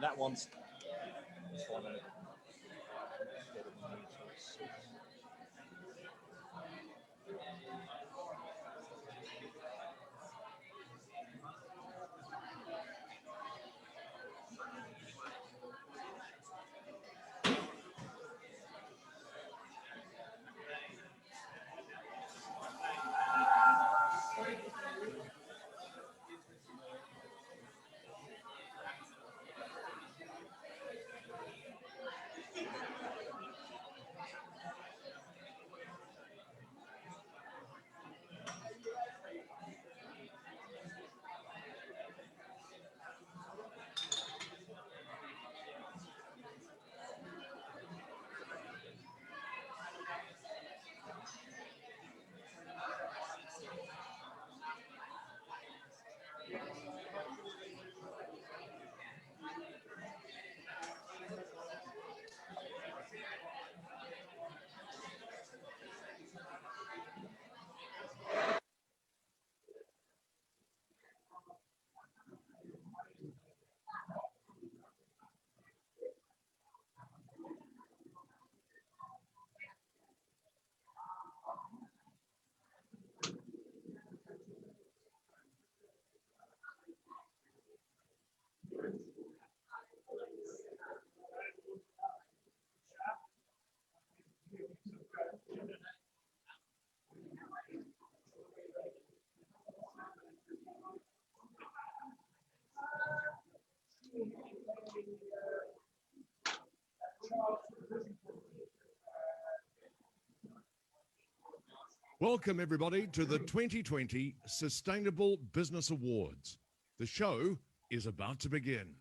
And that one's Welcome, everybody, to the 2020 Sustainable Business Awards. The show is about to begin.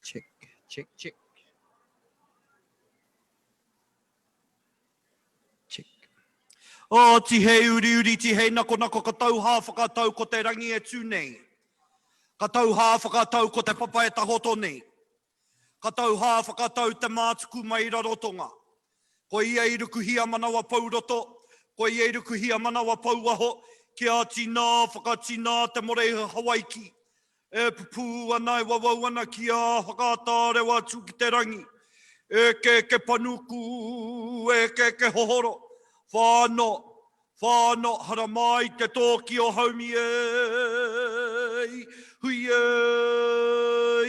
Check, check, check. O ti hei uri uri ti hei nako nako ka tau hā whakatau ko te rangi e tū nei. Ka tau hā whakatau ko te papa e tahoto nei. Ka tau hā whakatau te mātuku mai rarotonga. Ko ia i ruku hia manawa pauroto. Ko ia i ruku hia manawa pauaho. Kia tina whakatina te moreha Hawaiki. E pupu anai wawau ana kia whakatārewa tū ki te rangi. E ke panuku, e ke hohoro. Whāno, hara mai te tōki o haumi e. Hui e,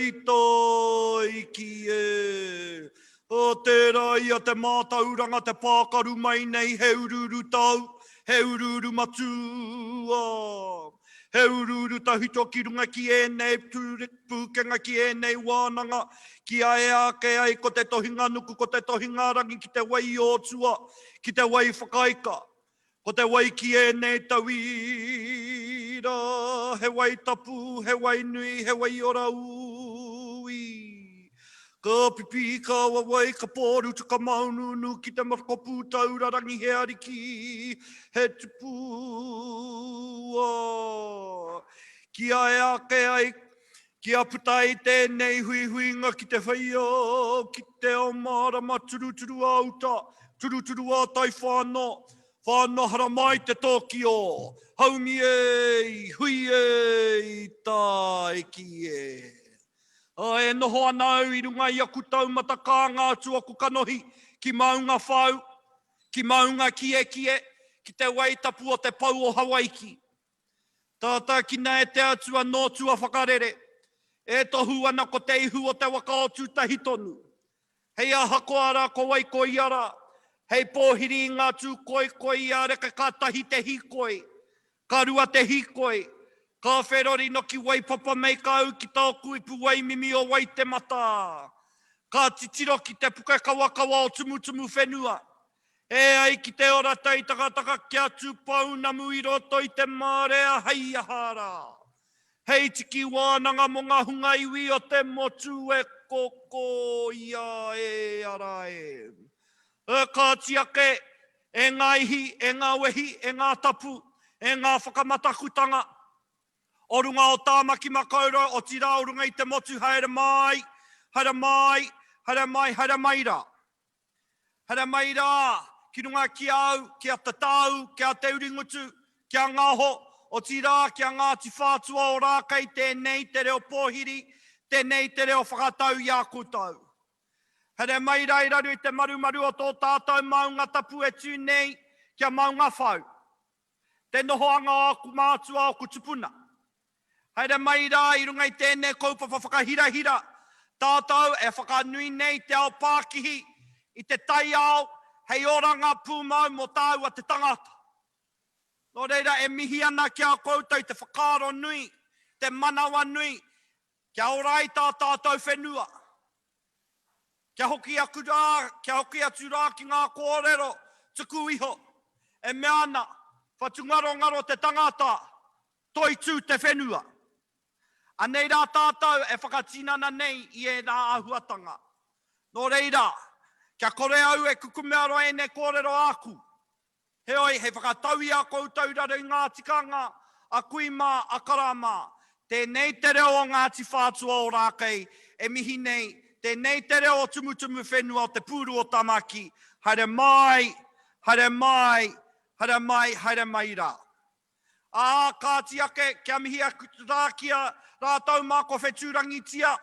i toi ki e. O te rai a te mātauranga te pākaru mai nei he ururu tau, he ururu matua. He ururu tahito ki runga ki e nei pūkenga ki e nei wānanga. Ki ae ke ai ko te tohinga nuku, ko te tohinga rangi ki te wai o tua, ki te wai whakaika. Ko te wai ki e nei tawira, he wai tapu, he wai nui, he wai ora ui. Ka pipi, ka wawai, ka pōru, tuka maununu, ki te marakopu taurarangi he ariki, he tupua. Ki ae ake ai, ki a putai tēnei huihuinga ki te whaia, ki te o marama turuturu auta, turuturu a tai whānau. Whānau hara mai te tōki o. Haumi e, hui e, tai ki e. E noho anau i runga i aku taumata kā ngā tuaku kanohi. Ki maunga whau, ki maunga kie, ki te waitapu o te pau o Hawaiki. Tātā ki nā e te atua nō tua whakarere. E tohu ana ko te ihu o te waka o tūtahi tonu. Hei a hako ara ko wai ko i ara. Hei pōhiri ngā tū koi a reka ka tahi te hikoi, ka rua te hikoi, ka wherori no ki wai papa mei ka au ki tōku ipu wai mimi o wai te mata. Ka titiro ki te puka kawa o tumutumu whenua. E ai ki te ora tei takataka kia tūpau namu i roto i te mārea hei ahara. Hei tiki wānanga mo ngā hunga iwi o te motu e koko ia e ara e. E ka tiake, e ngā ihi, e ngā wehi, e ngā tapu, e ngā whakamatakutanga. O runga o tāmaki makaura, o tira o runga i te motu, haere mai, haere mai, haere mai, haere mai rā. Haere mai rā, ki runga ki au, ki a tatau, ki a te uringutu, ki a ngāho, o tira ki a ngā tiwhātua o rākai, tēnei te reo pōhiri, tēnei te reo whakatau i a kutau. Here mai rai raru i te marumaru o tō tātou maunga tapu e tū nei kia maunga whau. Te noho anga aku mātua o kutupuna. Here mai rai i runga i tēnei kaupapa whakahira-hira. Tātou e whakanui nei te ao Pākihi i te tai ao hei oranga pūmau mo tāu a te tangata. Nō reira e mihi ana kia koutou te whakaro nui, te manawa nui, kia orai tā tātou whenua. Kia hoki atu rā ki ngā kōrero, tuku iho, e mea ana, whatungaro te tangata, toi tū te whenua. Anei rā tātou e whakatinana nei i e nā ahuatanga. Nō reira, kia kore au e kukumearo e ne kōrero aku. He oi, he whakatau i a koutou raro i ngā tikanga, a kuima, a karama. Tēnei te reo o ngā tiwhātua o rākei, e mihi nei, tēnei te reo o tumutumu whenua o te pūru o tamaki. Haere mai, haere mai, haere mai, haere mai rā. Ka tiake, kia mihi rā kia rātau māko whetūrangi tia.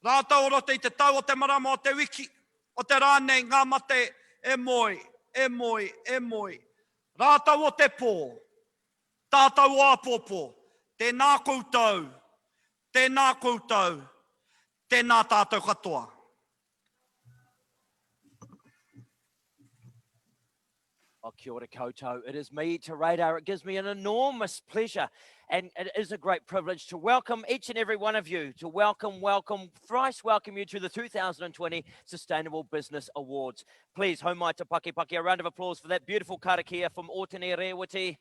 Rātau oro te tau o te marama o te wiki. O te rānei ngā mate e moi, e moi, e moi. Rātau o te pō. Tātau o apōpō. Tēnā koutou. Tēnā koutou. Tēnā tātou katoa. Oh, kia ora koutou. It is me, Te Radar. It gives me an enormous pleasure and it is a great privilege to welcome each and every one of you, to thrice welcome you to the 2020 Sustainable Business Awards. Please, hau mai te paki, a round of applause for that beautiful karakia from Otene Rewati.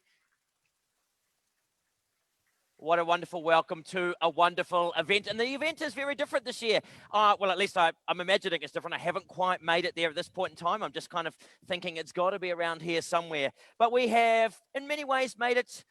What a wonderful welcome to a wonderful event. And the event is very different this year. Well, at least I'm imagining it's different. I haven't quite made it there at this point in time. I'm just kind of thinking it's got to be around here somewhere. But we have, in many ways, made it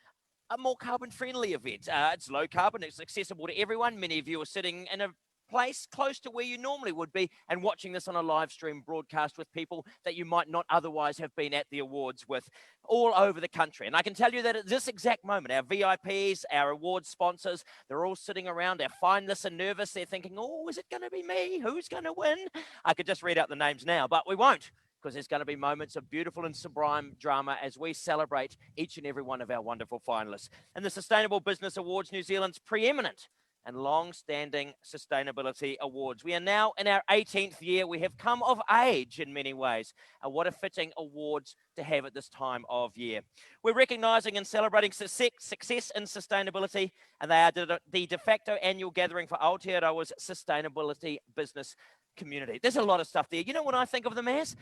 a more carbon-friendly event. It's low carbon. It's accessible to everyone. Many of you are sitting in a place close to where you normally would be and watching this on a live stream broadcast with people that you might not otherwise have been at the awards with all over the country. And I can tell you that at this exact moment, our VIPs, our award sponsors, they're all sitting around. Our finalists are nervous. They're thinking, oh, is it going to be me? Who's going to win? I could just read out the names now, but we won't, because there's going to be moments of beautiful and sublime drama as we celebrate each and every one of our wonderful finalists. And the Sustainable Business Awards, New Zealand's preeminent and long-standing sustainability awards. We are now in our 18th year. We have come of age in many ways. And what a fitting awards to have at this time of year. We're recognising and celebrating success in sustainability, and they are the de facto annual gathering for Aotearoa's sustainability business community. There's a lot of stuff there. You know what I think of them as?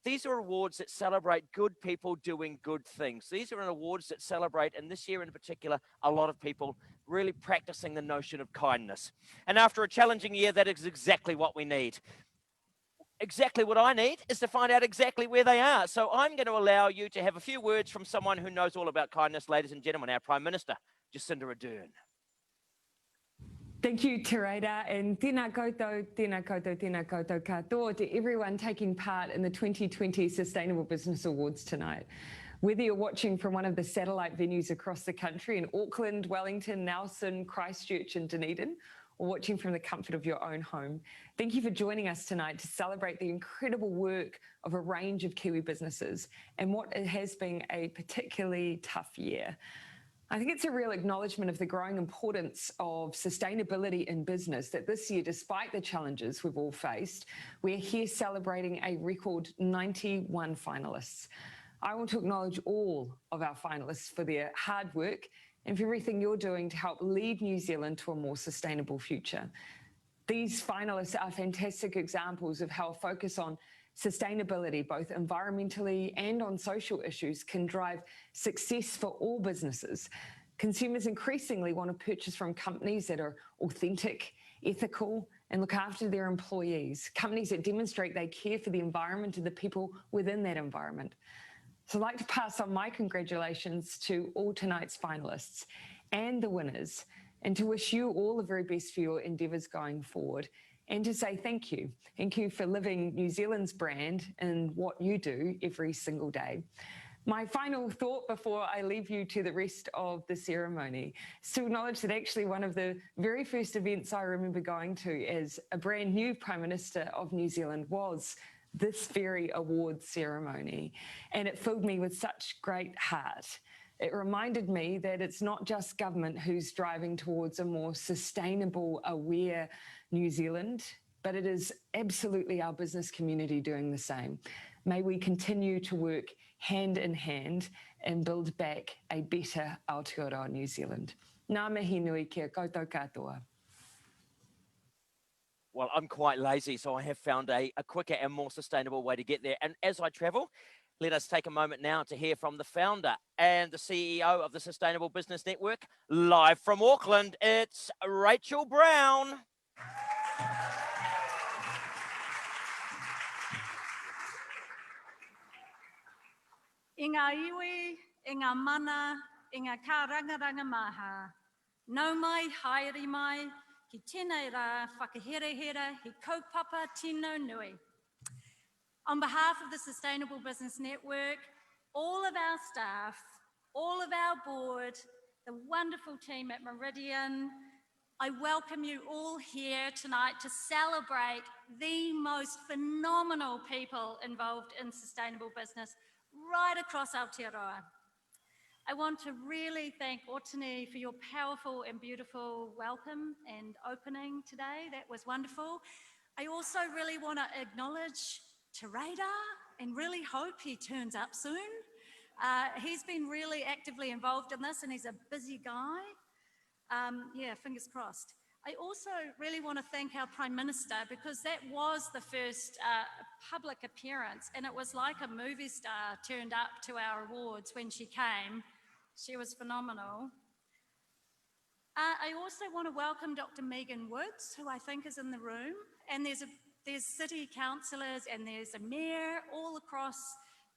These are awards that celebrate good people doing good things. These are awards that celebrate, and this year in particular, a lot of people really practicing the notion of kindness. And after a challenging year, that is exactly what we need. Exactly what I need is to find out exactly where they are. So I'm going to allow you to have a few words from someone who knows all about kindness, ladies and gentlemen, our Prime Minister, Jacinda Ardern. Thank you, Te Reira, and tēnā koutou, tēnā koutou, tēnā koutou katoa to everyone taking part in the 2020 Sustainable Business Awards tonight. Whether you're watching from one of the satellite venues across the country in Auckland, Wellington, Nelson, Christchurch and Dunedin, or watching from the comfort of your own home, thank you for joining us tonight to celebrate the incredible work of a range of Kiwi businesses and what has been a particularly tough year. I think it's a real acknowledgement of the growing importance of sustainability in business that this year, despite the challenges we've all faced, we're here celebrating a record 91 finalists. I want to acknowledge all of our finalists for their hard work and for everything you're doing to help lead New Zealand to a more sustainable future. These finalists are fantastic examples of how a focus on sustainability, both environmentally and on social issues, can drive success for all businesses. Consumers increasingly want to purchase from companies that are authentic, ethical, and look after their employees, companies that demonstrate they care for the environment and the people within that environment. So I'd like to pass on my congratulations to all tonight's finalists and the winners, and to wish you all the very best for your endeavours going forward. And to say thank you. Thank you for living New Zealand's brand and what you do every single day. My final thought before I leave you to the rest of the ceremony is to acknowledge that actually one of the very first events I remember going to as a brand new Prime Minister of New Zealand was this very award ceremony. And it filled me with such great heart. It reminded me that it's not just government who's driving towards a more sustainable, aware New Zealand, but it is absolutely our business community doing the same. May we continue to work hand in hand and build back a better Aotearoa New Zealand. Ngā mihi nui kia koutou katoa. Well, I'm quite lazy, so I have found a quicker and more sustainable way to get there. And as I travel, let us take a moment now to hear from the founder and the CEO of the Sustainable Business Network, live from Auckland. It's Rachel Brown. I ngā iwi, i ngā mana, i ngā kārangaranga maha. Nau mai, haere mai, ki tēnei rā, whakaherehera, hi kaupapa tino nui. On behalf of the Sustainable Business Network, all of our staff, all of our board, the wonderful team at Meridian, I welcome you all here tonight to celebrate the most phenomenal people involved in sustainable business right across Aotearoa. I want to really thank Otani for your powerful and beautiful welcome and opening today. That was wonderful. I also really want to acknowledge Te Reira and really hope he turns up soon. He's been really actively involved in this and he's a busy guy. Yeah, fingers crossed. I also really want to thank our Prime Minister because that was the first public appearance and it was like a movie star turned up to our awards when she came. She was phenomenal. I also want to welcome Dr. Megan Woods, who I think is in the room, and there's city councillors and there's a mayor all across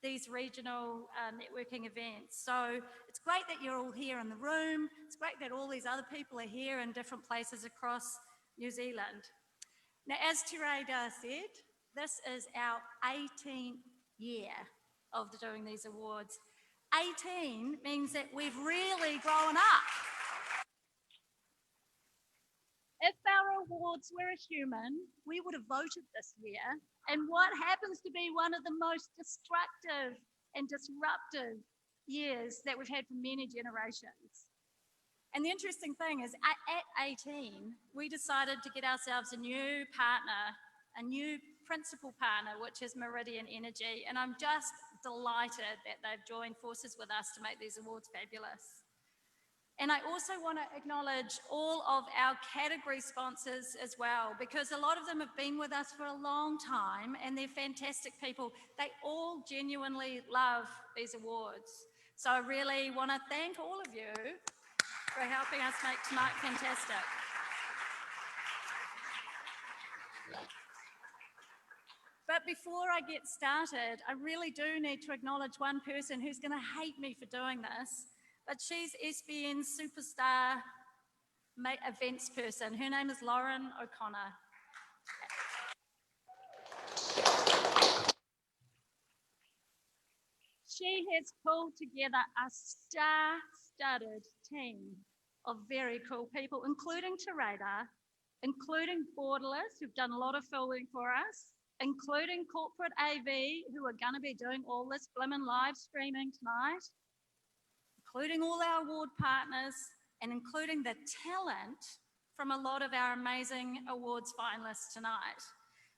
these regional networking events. So it's great that you're all here in the room. It's great that all these other people are here in different places across New Zealand. Now, as Terada said, this is our 18th year of doing these awards. 18 means that we've really grown up. If our awards were a human, we would have voted this year, and what happens to be one of the most destructive and disruptive years that we've had for many generations. And the interesting thing is, at 18, we decided to get ourselves a new partner, a new principal partner, which is Meridian Energy, and I'm just delighted that they've joined forces with us to make these awards fabulous. And I also want to acknowledge all of our category sponsors as well, because a lot of them have been with us for a long time and they're fantastic people. They all genuinely love these awards. So I really want to thank all of you for helping us make tonight fantastic. But before I get started, I really do need to acknowledge one person who's going to hate me for doing this. But she's SBN's superstar events person. Her name is Lauren O'Connor. She has pulled together a star-studded team of very cool people, including Terada, including Borderless, who've done a lot of filming for us, including Corporate AV, who are going to be doing all this blimmin' live streaming tonight, including all our award partners, and including the talent from a lot of our amazing awards finalists tonight.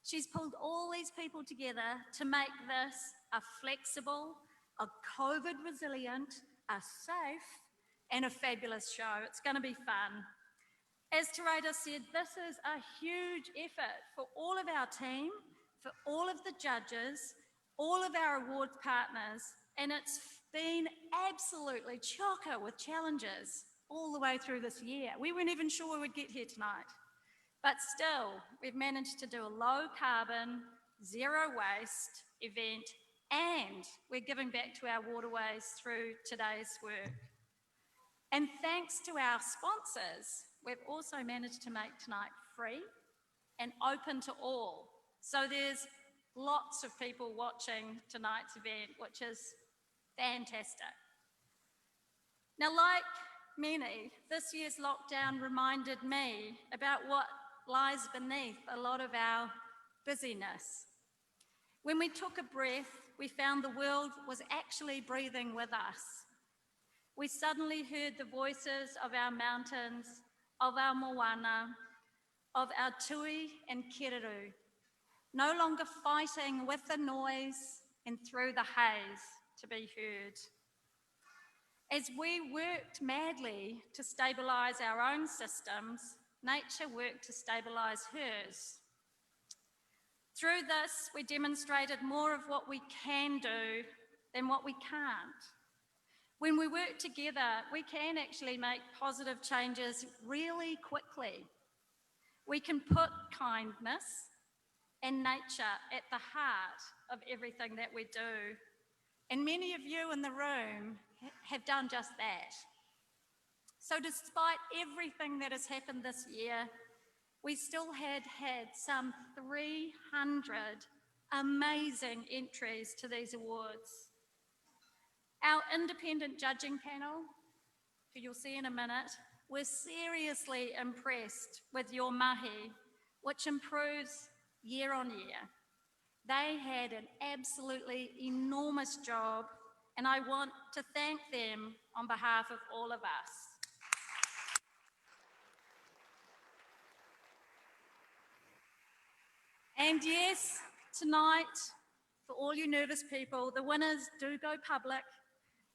She's pulled all these people together to make this a flexible, a COVID resilient, a safe, and a fabulous show. It's going to be fun. As Terada said, this is a huge effort for all of our team, for all of the judges, all of our awards partners, and it's been absolutely chocker with challenges all the way through this year. We weren't even sure we would get here tonight. But still, we've managed to do a low carbon, zero waste event, and we're giving back to our waterways through today's work. And thanks to our sponsors, we've also managed to make tonight free and open to all. So there's lots of people watching tonight's event, which is fantastic. Now, like many, this year's lockdown reminded me about what lies beneath a lot of our busyness. When we took a breath, we found the world was actually breathing with us. We suddenly heard the voices of our mountains, of our moana, of our tui and kiriru, no longer fighting with the noise and through the haze to be heard. As we worked madly to stabilise our own systems, nature worked to stabilise hers. Through this, we demonstrated more of what we can do than what we can't. When we work together, we can actually make positive changes really quickly. We can put kindness and nature at the heart of everything that we do. And many of you in the room have done just that. So despite everything that has happened this year, we still had some 300 amazing entries to these awards. Our independent judging panel, who you'll see in a minute, were seriously impressed with your mahi, which improves year on year. They had an absolutely enormous job, and I want to thank them on behalf of all of us. And yes, tonight, for all you nervous people, the winners do go public,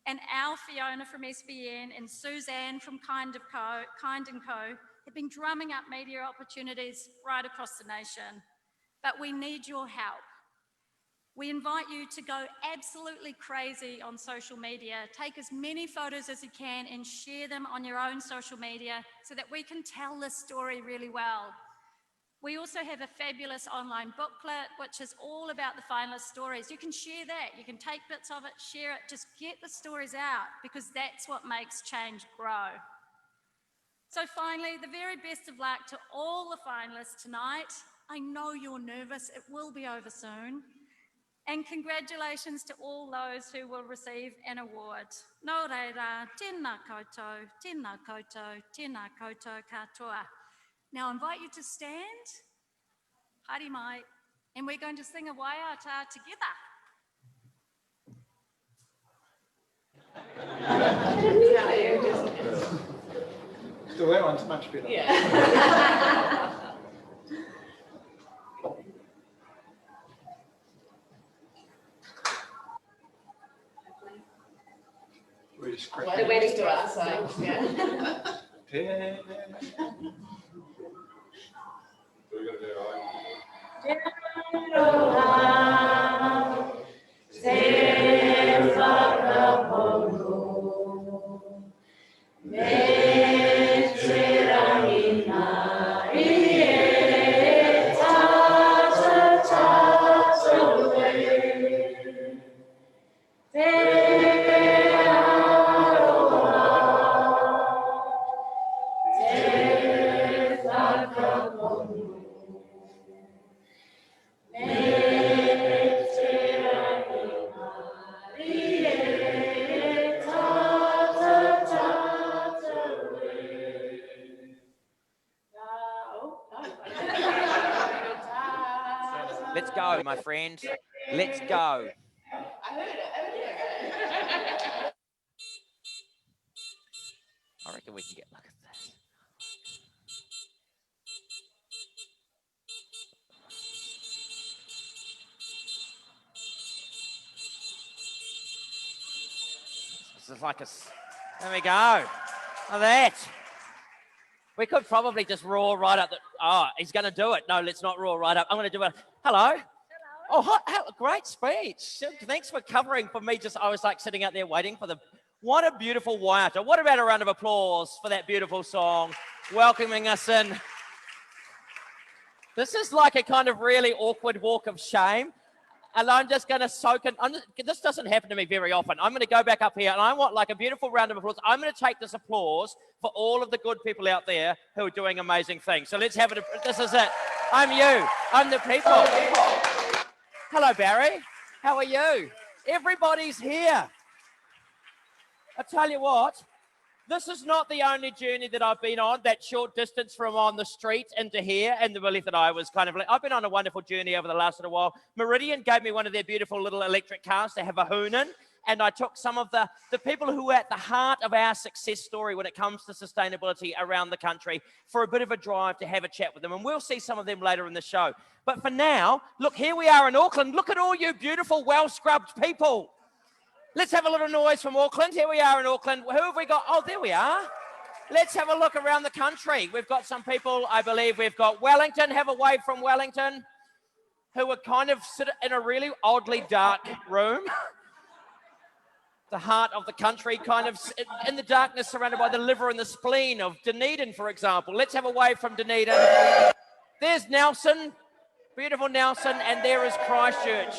and our Fiona from SBN and Suzanne from Kind & Co have been drumming up media opportunities right across the nation. But we need your help. We invite you to go absolutely crazy on social media. Take as many photos as you can and share them on your own social media so that we can tell this story really well. We also have a fabulous online booklet, which is all about the finalist stories. You can share that. You can take bits of it, share it, just get the stories out, because that's what makes change grow. So finally, the very best of luck to all the finalists tonight. I know you're nervous. It will be over soon. And congratulations to all those who will receive an award. Nō reira, tēnā koutou, tēnā koutou, tēnā koutou katoa. Now I invite you to stand, haere mai, and we're going to sing a waiata together. So that one's much better. Yeah. We're just They're waiting to us, so yeah. Let's go, my friend. Let's go. I reckon we can get look at this. This is like a. There we go. Oh, that. We could probably just roar right up the. Oh, he's going to do it. No, let's not roar right up. I'm going to do it. Hello. Oh, great speech. Thanks for covering for me. I was like sitting out there waiting for the. What a beautiful waiata. What about a round of applause for that beautiful song, welcoming us in. This is like a kind of really awkward walk of shame. And I'm just going to soak in. This doesn't happen to me very often. I'm going to go back up here and I want like a beautiful round of applause. I'm going to take this applause for all of the good people out there who are doing amazing things. So let's have it. This is it. I'm you. I'm the people. Hello, Barry. How are you? Everybody's here. I tell you what, this is not the only journey that I've been on, that short distance from on the street into here, and the belief that I was kind of like, I've been on a wonderful journey over the last little while. Meridian gave me one of their beautiful little electric cars to have a hoon in, and I took some of the people who are at the heart of our success story when it comes to sustainability around the country for a bit of a drive to have a chat with them, and we'll see some of them later in the show. But for now, look, here we are in Auckland. Look at all you beautiful, well-scrubbed people. Let's have a little noise from Auckland. Here we are in Auckland. Who have we got? Oh, there we are. Let's have a look around the country. We've got some people, I believe we've got Wellington. Have a wave from Wellington, who are kind of sit in a really oddly dark room. The heart of the country, kind of in the darkness, surrounded by the liver and the spleen of Dunedin, for example. Let's have a wave from Dunedin. There's Nelson, beautiful Nelson, and there is Christchurch.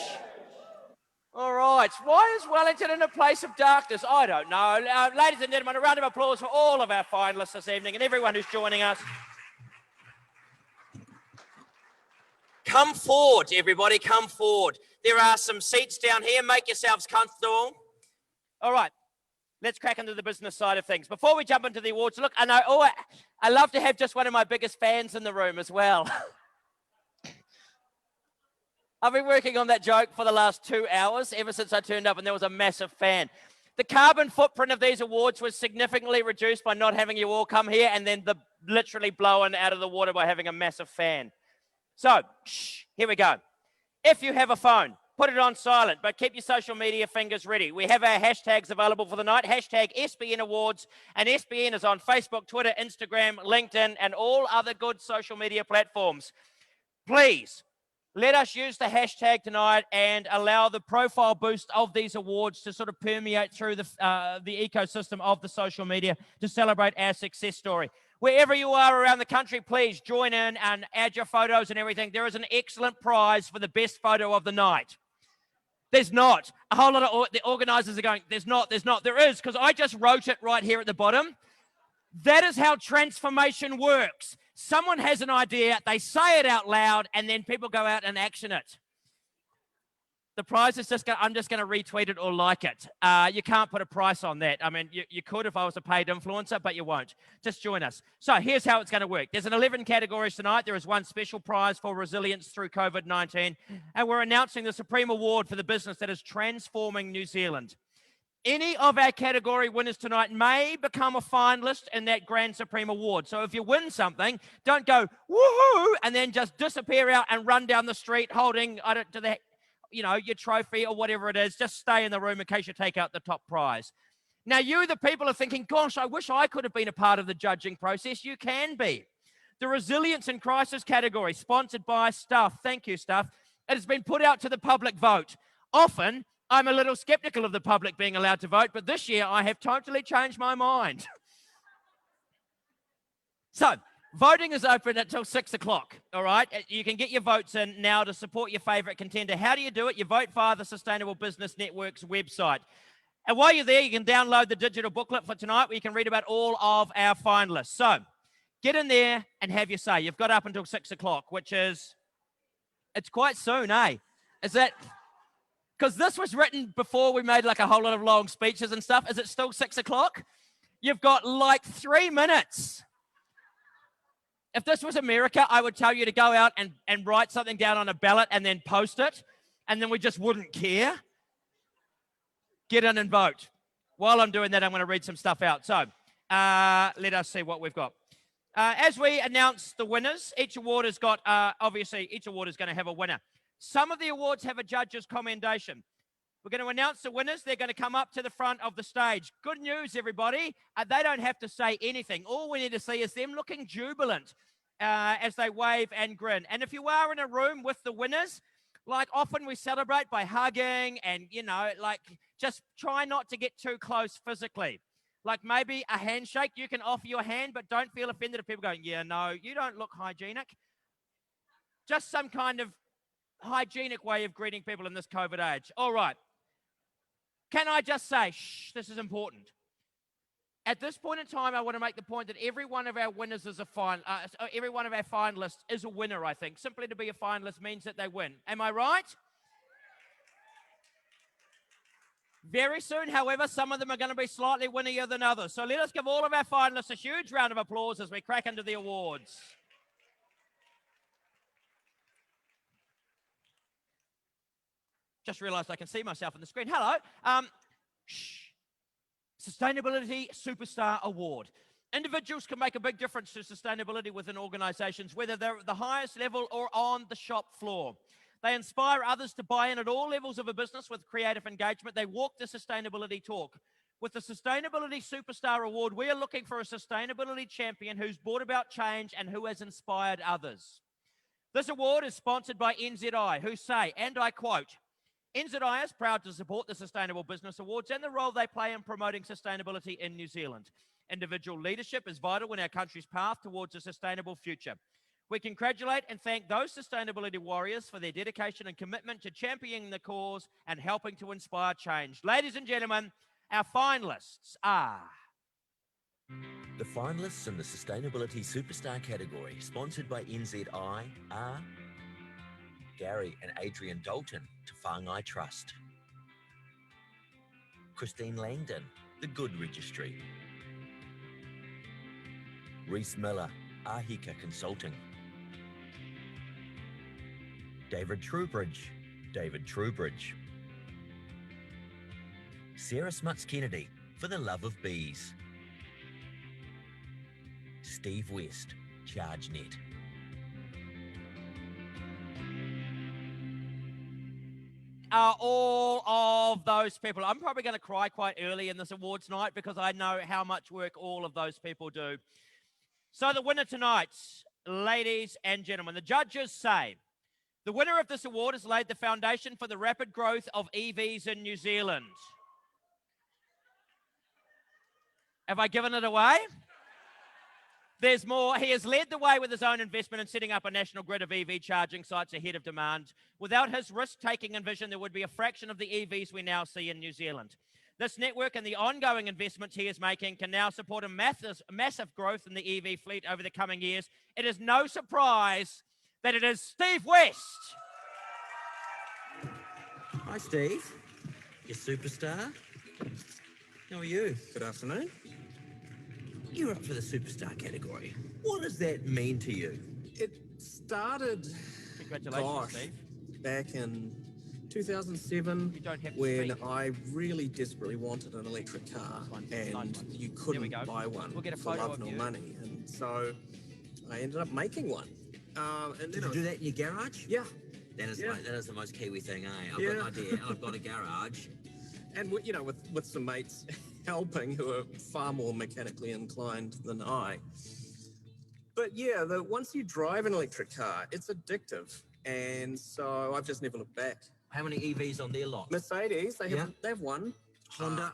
All right, why is Wellington in a place of darkness? I don't know. Ladies and gentlemen, a round of applause for all of our finalists this evening and everyone who's joining us. Come forward, everybody, come forward. There are some seats down here. Make yourselves comfortable. All right, let's crack into the business side of things. Before we jump into the awards, look, I love to have just one of my biggest fans in the room as well. I've been working on that joke for the last 2 hours, ever since I turned up, and there was a massive fan. The carbon footprint of these awards was significantly reduced by not having you all come here, and then literally blown out of the water by having a massive fan. So, here we go. If you have a phone, put it on silent, but keep your social media fingers ready. We have our hashtags available for the night. Hashtag SBN Awards, and SBN is on Facebook, Twitter, Instagram, LinkedIn, and all other good social media platforms. Please, let us use the hashtag tonight and allow the profile boost of these awards to sort of permeate through the ecosystem of the social media to celebrate our success story. Wherever you are around the country, please join in and add your photos and everything. There is an excellent prize for the best photo of the night. There's not. A whole lot of the organisers are going, there's not. There is, because I just wrote it right here at the bottom. That is how transformation works. Someone has an idea, they say it out loud, and then people go out and action it. The prize is I'm just going to retweet it or like it. You can't put a price on that. I mean, you could if I was a paid influencer, but you won't. Just join us. So here's how it's going to work. There's 11 categories tonight. There is one special prize for resilience through COVID-19, and we're announcing the Supreme Award for the business that is transforming New Zealand. Any of our category winners tonight may become a finalist in that Grand Supreme Award. So if you win something, don't go, woohoo, and then just disappear out and run down the street holding, your trophy or whatever it is. Just stay in the room in case you take out the top prize. Now, the people are thinking, gosh, I wish I could have been a part of the judging process. You can be. The Resilience in Crisis category, sponsored by Stuff. Thank you, Stuff. It has been put out to the public vote. Often, I'm a little skeptical of the public being allowed to vote, but this year I have totally changed my mind. So, voting is open until 6 o'clock, all right? You can get your votes in now to support your favourite contender. How do you do it? You vote via the Sustainable Business Network's website. And while you're there, you can download the digital booklet for tonight where you can read about all of our finalists. So, get in there and have your say. You've got up until 6 o'clock, it's quite soon, eh? Is that... Because this was written before we made like a whole lot of long speeches and stuff. Is it still 6 o'clock? You've got like 3 minutes. If this was America, I would tell you to go out and write something down on a ballot and then post it, and then we just wouldn't care. Get in and vote. While I'm doing that, I'm going to read some stuff out. So let us see what we've got. As we announce the winners, each award has got, obviously, each award is going to have a winner. Some of the awards have a judge's commendation. We're going to announce the winners. They're going to come up to the front of the stage. Good news, everybody. They don't have to say anything. All we need to see is them looking jubilant as they wave and grin. And if you are in a room with the winners, like often we celebrate by hugging and, just try not to get too close physically. Like maybe a handshake, you can offer your hand, but don't feel offended if people go, yeah, no, you don't look hygienic. Just some kind of hygienic way of greeting people in this COVID age. All right. Can I just say, this is important. At this point in time, I want to make the point that every one of our winners is every one of our finalists is a winner, I think. Simply to be a finalist means that they win. Am I right? Very soon, however, some of them are going to be slightly winnier than others. So let us give all of our finalists a huge round of applause as we crack into the awards. Just realised I can see myself on the screen. Hello. Sustainability Superstar Award. Individuals can make a big difference to sustainability within organisations, whether they're at the highest level or on the shop floor. They inspire others to buy in at all levels of a business with creative engagement. They walk the sustainability talk. With the Sustainability Superstar Award, we are looking for a sustainability champion who's brought about change and who has inspired others. This award is sponsored by NZI, who say, and I quote, NZI is proud to support the Sustainable Business Awards and the role they play in promoting sustainability in New Zealand. Individual leadership is vital in our country's path towards a sustainable future. We congratulate and thank those sustainability warriors for their dedication and commitment to championing the cause and helping to inspire change. Ladies and gentlemen, our finalists are... The finalists in the Sustainability Superstar category, sponsored by NZI, are Gary and Adrienne Dalton to Whangai Trust, Christine Langdon, The Good Registry, Rhys Millar, Ahika Consulting, Trubridge, David Trubridge, Sarah Smuts-Kennedy, For the Love of Bees, Steve West, ChargeNet. Are all of those people. I'm probably going to cry quite early in this awards night because I know how much work all of those people do. So the winner tonight, ladies and gentlemen, the judges say The winner of this award has laid the foundation for the rapid growth of EVs in New Zealand. Have I given it away? There's more. He has led the way with his own investment in setting up a national grid of EV charging sites ahead of demand. Without his risk-taking and vision, there would be a fraction of the EVs we now see in New Zealand. This network and the ongoing investments he is making can now support a massive growth in the EV fleet over the coming years. It is no surprise that it is Steve West. Hi, Steve. You superstar. How are you? Good afternoon. You're up for the superstar category. What does that mean to you? It started, Congratulations, Steve. back in 2007 You don't have to when speak. I really desperately wanted an electric car and you couldn't go. buy one We'll get a for photo love of nor you. money. And so I ended up making one. And Did then you do that in your garage? Yeah. That is, Yeah. that is the most Kiwi thing, eh? I've Yeah. got an idea. I've got a garage. And with some mates helping who are far more mechanically inclined than I. But yeah, once you drive an electric car, it's addictive. And so I've just never looked back. How many EVs on their lot? Mercedes, they have one. Honda?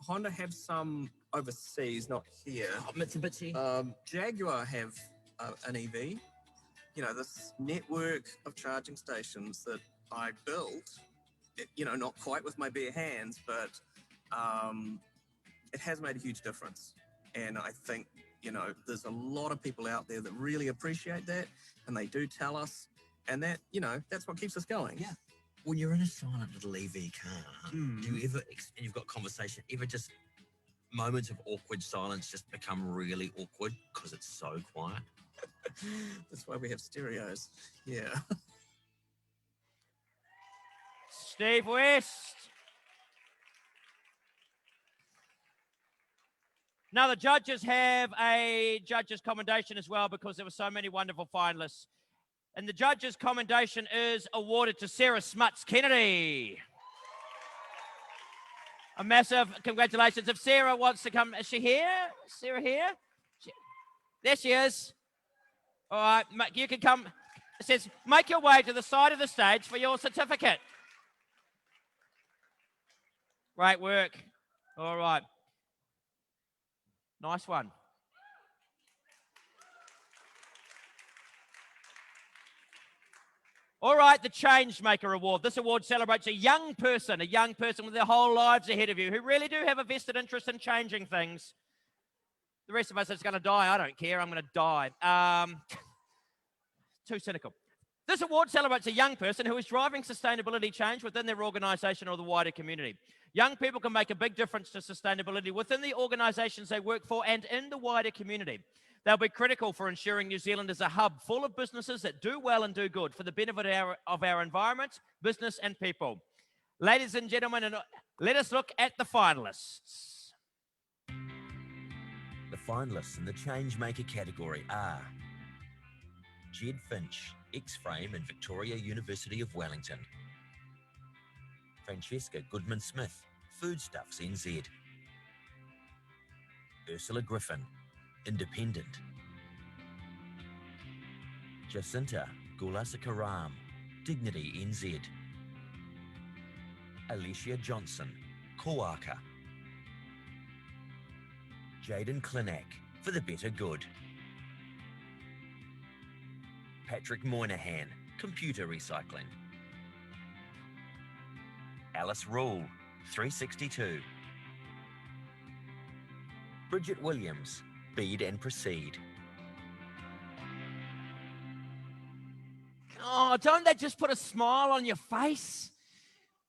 Honda have some overseas, not here. Oh, Mitsubishi? Jaguar have an EV. You know, this network of charging stations that I built, not quite with my bare hands, but it has made a huge difference. And I think, there's a lot of people out there that really appreciate that, and they do tell us, and that, that's what keeps us going. Yeah. When you're in a silent little EV car, do you ever, and you've got conversation, ever just moments of awkward silence just become really awkward because it's so quiet? That's why we have stereos. Yeah. Steve West. Now, the judges have a judge's commendation as well because there were so many wonderful finalists. And the judge's commendation is awarded to Sarah Smuts-Kennedy. A massive congratulations. If Sarah wants to come, is she here? Is Sarah here? There she is. All right, you can come. It says, make your way to the side of the stage for your certificate. Great work. All right. Nice one. All right, the Changemaker Award. This award celebrates a young person with their whole lives ahead of you, who really do have a vested interest in changing things. The rest of us is going to die. I don't care. I'm going to die. Too cynical. This award celebrates a young person who is driving sustainability change within their organisation or the wider community. Young people can make a big difference to sustainability within the organisations they work for and in the wider community. They'll be critical for ensuring New Zealand is a hub full of businesses that do well and do good for the benefit of our environment, business and people. Ladies and gentlemen, let us look at the finalists. The finalists in the Changemaker category are Jed Finch, X-Frame in Victoria University of Wellington. Francesca Goodman-Smith, Foodstuffs NZ. Ursula Griffen, Independent. Jacinta Gulasikaram, Dignity NZ. Alicia Johnson, Koaka. Jayden Klinac, For the Better Good. Patrick Moynahan, Computer Recycling. Alice Rule, 362. Bridget Williams, Bead and Proceed. Oh, don't that just put a smile on your face?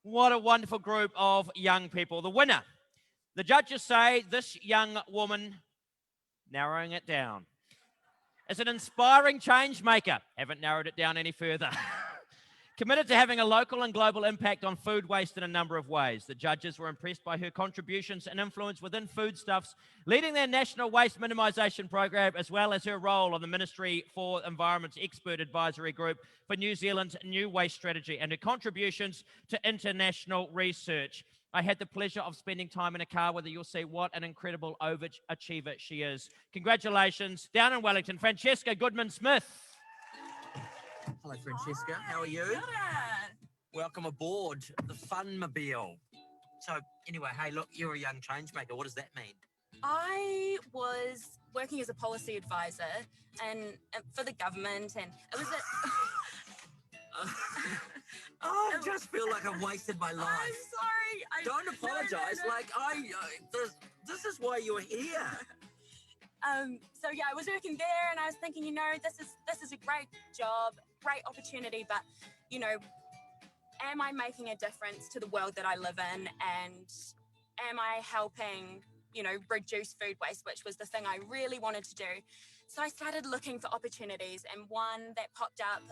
What a wonderful group of young people. The winner, the judges say this young woman, narrowing it down, is an inspiring change maker. Haven't narrowed it down any further. Committed to having a local and global impact on food waste in a number of ways. The judges were impressed by her contributions and influence within Foodstuffs, leading their national waste minimisation program, as well as her role on the Ministry for Environment's expert advisory group for New Zealand's new waste strategy and her contributions to international research. I had the pleasure of spending time in a car with her. You'll see what an incredible overachiever she is. Congratulations, down in Wellington, Francesca Goodman-Smith. Hello, Francesca. How are you? Good. Welcome aboard the Funmobile. So, anyway, hey, look, you're a young change maker. What does that mean? I was working as a policy advisor and for the government, and it was I just feel like I've wasted my life. I'm sorry. Don't apologise. No. Like, this is why you're here. So yeah, I was working there, and I was thinking, you know, this is a great job, great opportunity, but you know, am I making a difference to the world that I live in, and am I helping, you know, reduce food waste, which was the thing I really wanted to do. So I started looking for opportunities, and one that popped up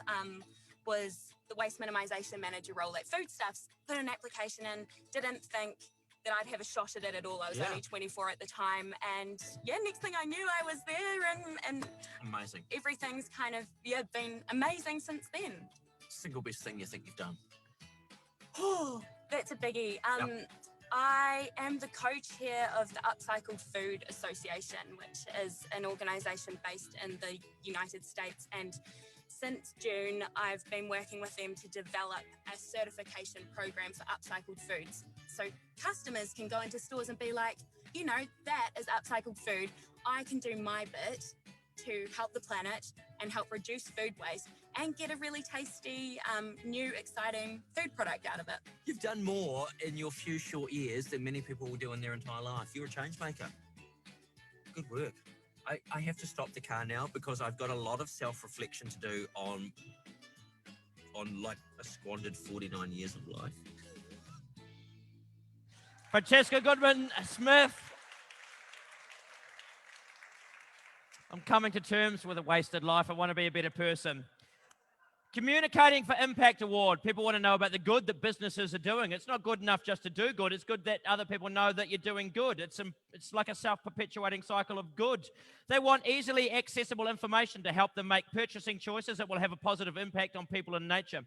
was the waste minimisation manager role at Foodstuffs. Put an application in, didn't think that I'd have a shot at it at all. I was only 24 at the time, and yeah, next thing I knew, I was there, and Amazing. everything's kind of been amazing since then. Single best thing you think you've done? Oh, that's a biggie. I am the co-chair of the Upcycled Food Association, which is an organisation based in the United States. And since June, I've been working with them to develop a certification program for upcycled foods. So customers can go into stores and be like, you know, that is upcycled food. I can do my bit to help the planet and help reduce food waste and get a really tasty, new, exciting food product out of it. You've done more in your few short years than many people will do in their entire life. You're a change maker. Good work. I have to stop the car now because I've got a lot of self-reflection to do on like a squandered 49 years of life. Francesca Goodman-Smith. I'm coming to terms with a wasted life. I want to be a better person. Communicating for Impact Award. People want to know about the good that businesses are doing. It's not good enough just to do good. It's good that other people know that you're doing good. It's like a self-perpetuating cycle of good. They want easily accessible information to help them make purchasing choices that will have a positive impact on people and nature.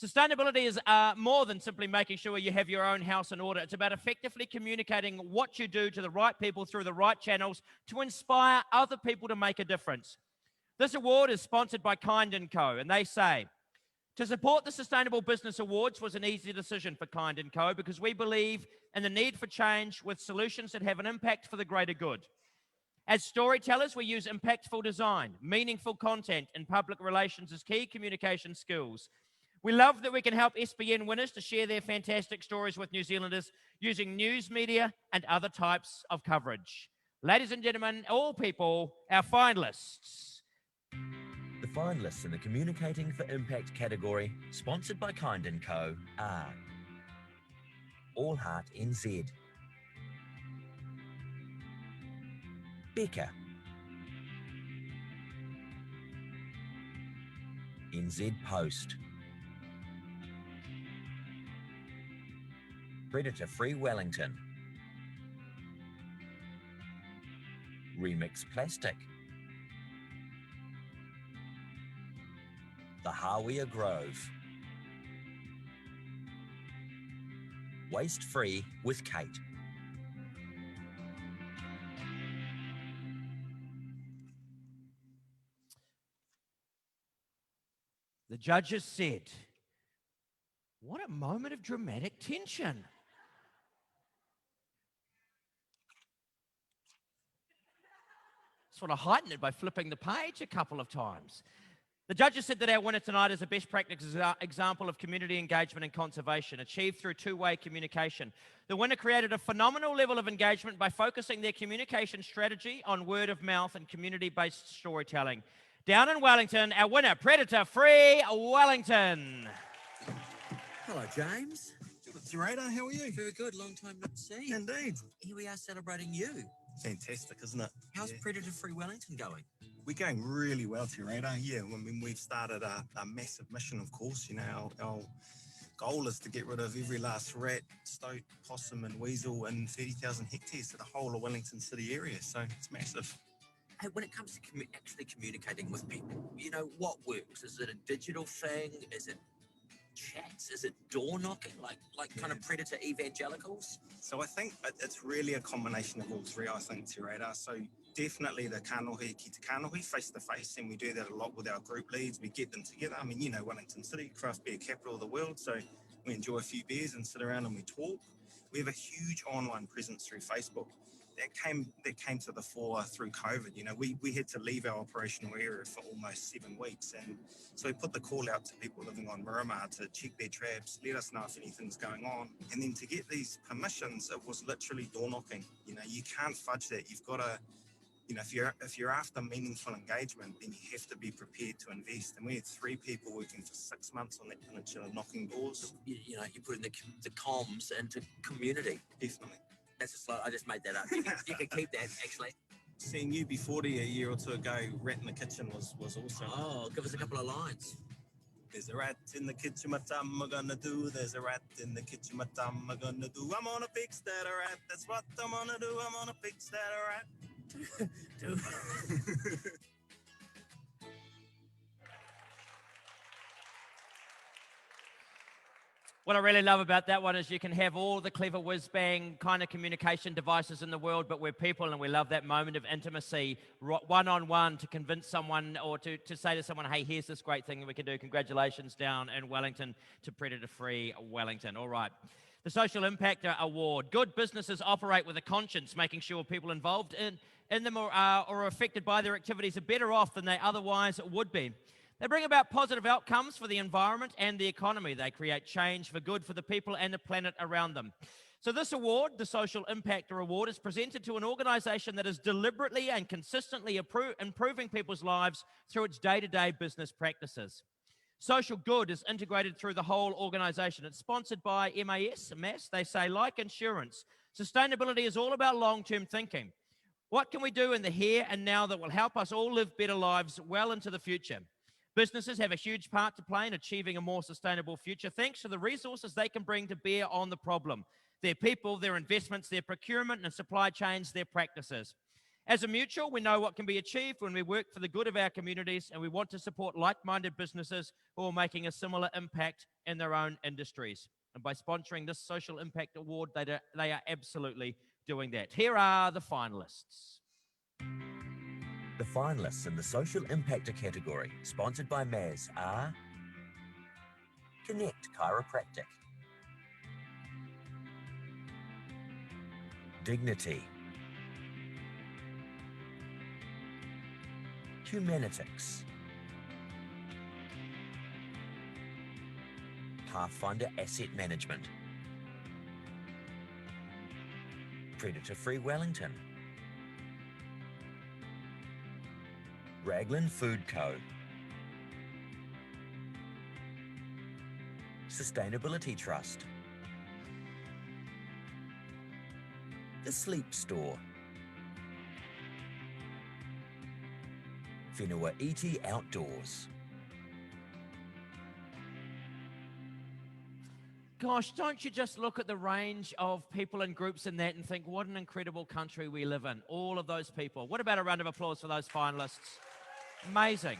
Sustainability is more than simply making sure you have your own house in order. It's about effectively communicating what you do to the right people through the right channels to inspire other people to make a difference. This award is sponsored by Kind & Co, and they say, to support the Sustainable Business Awards was an easy decision for Kind & Co because we believe in the need for change with solutions that have an impact for the greater good. As storytellers, we use impactful design, meaningful content, and public relations as key communication skills. We love that we can help SBN winners to share their fantastic stories with New Zealanders using news media and other types of coverage. Ladies and gentlemen, all people, our finalists. The finalists in the Communicating for Impact category, sponsored by Kind & Co, are All Heart NZ, Becca, NZ Post, Predator Free Wellington, Remix Plastic, the Hawea Grove, Waste Free with Kate. The judges said, what a moment of dramatic tension. Sort of heightened it by flipping the page a couple of times. The judges said that our winner tonight is a best practice example of community engagement and conservation achieved through two-way communication. The winner created a phenomenal level of engagement by focusing their communication strategy on word of mouth and community-based storytelling. Down in Wellington, our winner, Predator Free Wellington. Hello, James. Radar, how are you? Very good. Long time no see. Indeed. Here we are celebrating you. Fantastic, isn't it? How's Predator Free Wellington going? We're going really well, Radar. Yeah, I mean, we've started a massive mission, of course. You know, our goal is to get rid of every last rat, stoat, possum and weasel in 30,000 hectares to the whole of Wellington city area. So it's massive. Hey, when it comes to actually communicating with people, you know, what works? Is it a digital thing? Is it chats? Is it door knocking, like kind of predator evangelicals? So I think it's really a combination of all three, I think, Radar. So definitely the kanohi ki te kanohi, face-to-face, and we do that a lot with our group leads. We get them together. I mean, you know, Wellington City, craft beer capital of the world, so we enjoy a few beers and sit around and we talk. We have a huge online presence through Facebook. That came to the fore through COVID. You know, we had to leave our operational area for almost 7 weeks, and so we put the call out to people living on Miramar to check their traps, let us know if anything's going on, and then to get these permissions, it was literally door knocking. You know, you can't fudge that. You've got to, you know, if you're after meaningful engagement, then you have to be prepared to invest. And we had 3 people working for 6 months on that peninsula knocking doors. You know, you put in the comms into community. Definitely. That's just like, I just made that up. You can keep that, actually. Seeing you before a year or two ago, Rat in the Kitchen was awesome. Oh, give us a couple of lines. There's a rat in the kitchen, what am I gonna do? There's a rat in the kitchen, what am I gonna do? I'm gonna fix that rat, that's what I'm gonna do. I'm gonna fix that rat. What I really love about that one is you can have all the clever whiz-bang kind of communication devices in the world, but we're people and we love that moment of intimacy, one-on-one, to convince someone or to say to someone, hey, here's this great thing that we can do. Congratulations down in Wellington to predator-free Wellington. All right. The Social Impact Award. Good businesses operate with a conscience, making sure people involved in them or are affected by their activities are better off than they otherwise would be. They bring about positive outcomes for the environment and the economy. They create change for good for the people and the planet around them. So this award, the Social Impact Award, is presented to an organisation that is deliberately and consistently improving people's lives through its day-to-day business practices. Social good is integrated through the whole organisation. It's sponsored by MAS. They say, like insurance, sustainability is all about long-term thinking. What can we do in the here and now that will help us all live better lives well into the future? Businesses have a huge part to play in achieving a more sustainable future thanks to the resources they can bring to bear on the problem. Their people, their investments, their procurement and supply chains, their practices. As a mutual, we know what can be achieved when we work for the good of our communities, and we want to support like-minded businesses who are making a similar impact in their own industries. And by sponsoring this Social Impact Award, they are absolutely doing that. Here are the finalists. The finalists in the Social Impactor category, sponsored by MAS, are Connect Chiropractic, Dignity, Humanitix, Pathfinder Asset Management, Predator-Free Wellington, Raglan Food Co, Sustainability Trust, The Sleep Store, Whenua Iti Outdoors. Gosh, don't you just look at the range of people and groups in that and think, what an incredible country we live in. All of those people. What about a round of applause for those finalists? Amazing.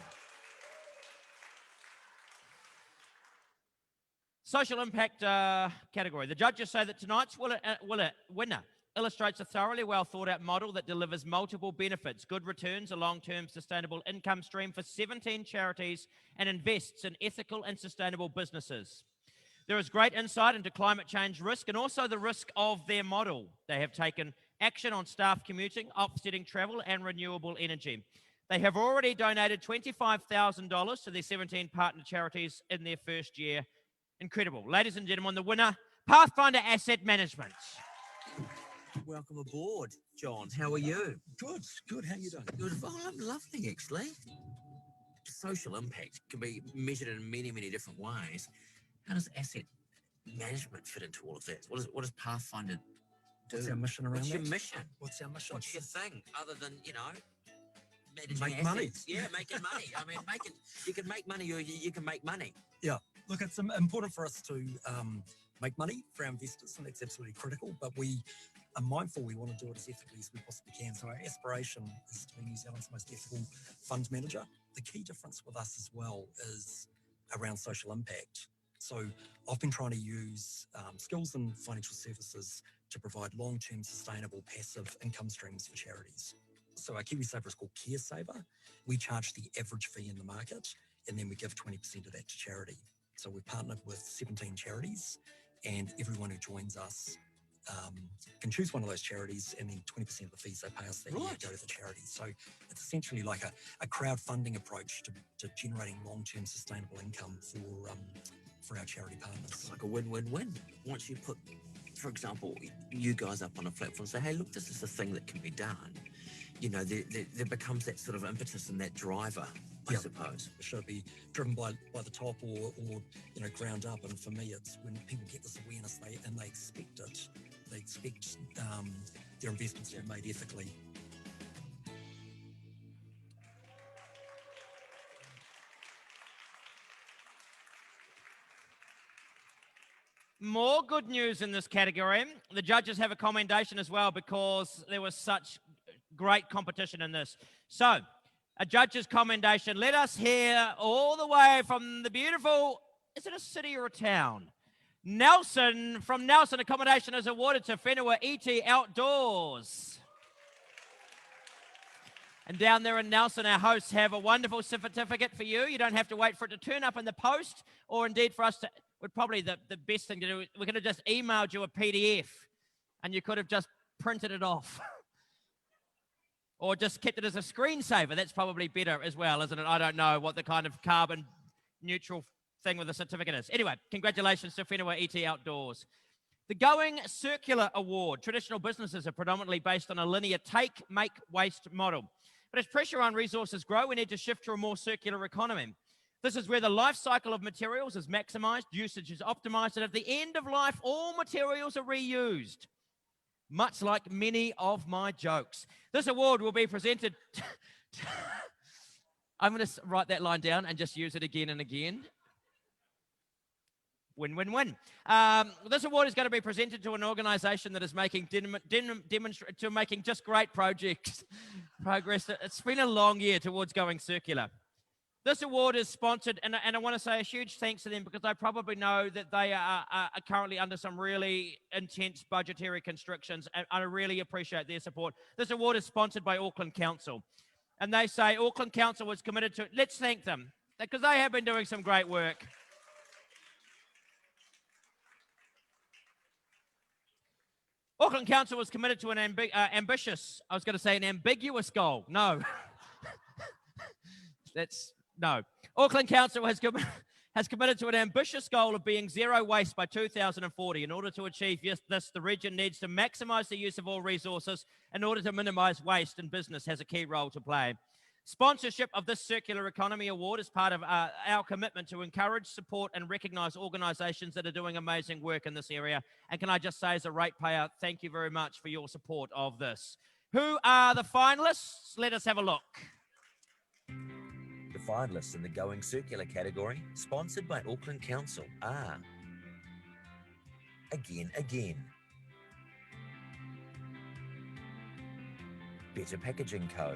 Social impact category. The judges say that tonight's winner illustrates a thoroughly well thought out model that delivers multiple benefits, good returns, a long-term sustainable income stream for 17 charities, and invests in ethical and sustainable businesses. There is great insight into climate change risk and also the risk of their model. They have taken action on staff commuting, offsetting travel, and renewable energy. They have already donated $25,000 to their 17 partner charities in their first year. Incredible. Ladies and gentlemen, the winner, Pathfinder Asset Management. Welcome aboard, John. How are you? Good. How are you doing? Good. Oh, I'm lovely, actually. Social impact can be measured in many, many different ways. How does asset management fit into all of that? What does Pathfinder do? What's our mission around What's that? your mission? What's our mission? What's your thing other than, managing Make assets? money. Yeah, making money. I mean, you can make money or you can make money. Yeah. Look, it's important for us to make money for our investors, and that's absolutely critical, but we are mindful we want to do it as ethically as we possibly can. So our aspiration is to be New Zealand's most ethical fund manager. The key difference with us as well is around social impact. So I've been trying to use skills and financial services to provide long-term sustainable passive income streams for charities. So our KiwiSaver is called CareSaver. We charge the average fee in the market, and then we give 20% of that to charity. So we've partnered with 17 charities, and everyone who joins us can choose one of those charities, and then 20% of the fees they pay us that year go to the charity. So it's essentially like a crowdfunding approach to generating long-term sustainable income for our charity partners. It's like a win-win-win. Once you put, for example, you guys up on a platform and say, hey, look, this is a thing that can be done. You know, there becomes that sort of impetus and that driver, I suppose. It should be driven by the top or you know, ground up. And for me, it's when people get this awareness and they expect it. They expect their investments to be made ethically. More good news in this category. The judges have a commendation as well because there was such great competition in this. So, a judge's commendation. Let us hear all the way from the beautiful, is it a city or a town? Nelson. From Nelson, a commendation is awarded to Whenua ET Outdoors. And down there in Nelson, our hosts have a wonderful certificate for you. You don't have to wait for it to turn up in the post, or indeed for us to, would probably the best thing to do, we could have just emailed you a PDF and you could have just printed it off. Or just kept it as a screensaver. That's probably better as well, isn't it? I don't know what the kind of carbon neutral thing with the certificate is. Anyway, congratulations to Whenua ET Outdoors. The Going Circular Award. Traditional businesses are predominantly based on a linear take, make, waste model. But as pressure on resources grow, we need to shift to a more circular economy. This is where the life cycle of materials is maximized, usage is optimized, and at the end of life, all materials are reused. Much like many of my jokes. This award will be presented... I'm going to write that line down and just use it again and again. Win-win-win. This award is going to be presented to an organisation that is making making just great progress. It's been a long year towards going circular. This award is sponsored, and I want to say a huge thanks to them because I probably know that they are currently under some really intense budgetary constrictions, and I really appreciate their support. This award is sponsored by Auckland Council, and they say Auckland Council was committed to, let's thank them, because they have been doing some great work. Auckland Council was committed to an ambitious, I was going to say an ambiguous goal. No. No. Auckland Council has committed to an ambitious goal of being zero waste by 2040. In order to achieve this, the region needs to maximise the use of all resources in order to minimise waste, and business has a key role to play. Sponsorship of this Circular Economy Award is part of our commitment to encourage, support and recognise organisations that are doing amazing work in this area. And can I just say, as a ratepayer, thank you very much for your support of this. Who are the finalists? Let us have a look. The finalists in the Going Circular category, sponsored by Auckland Council, are Again, Better Packaging Co,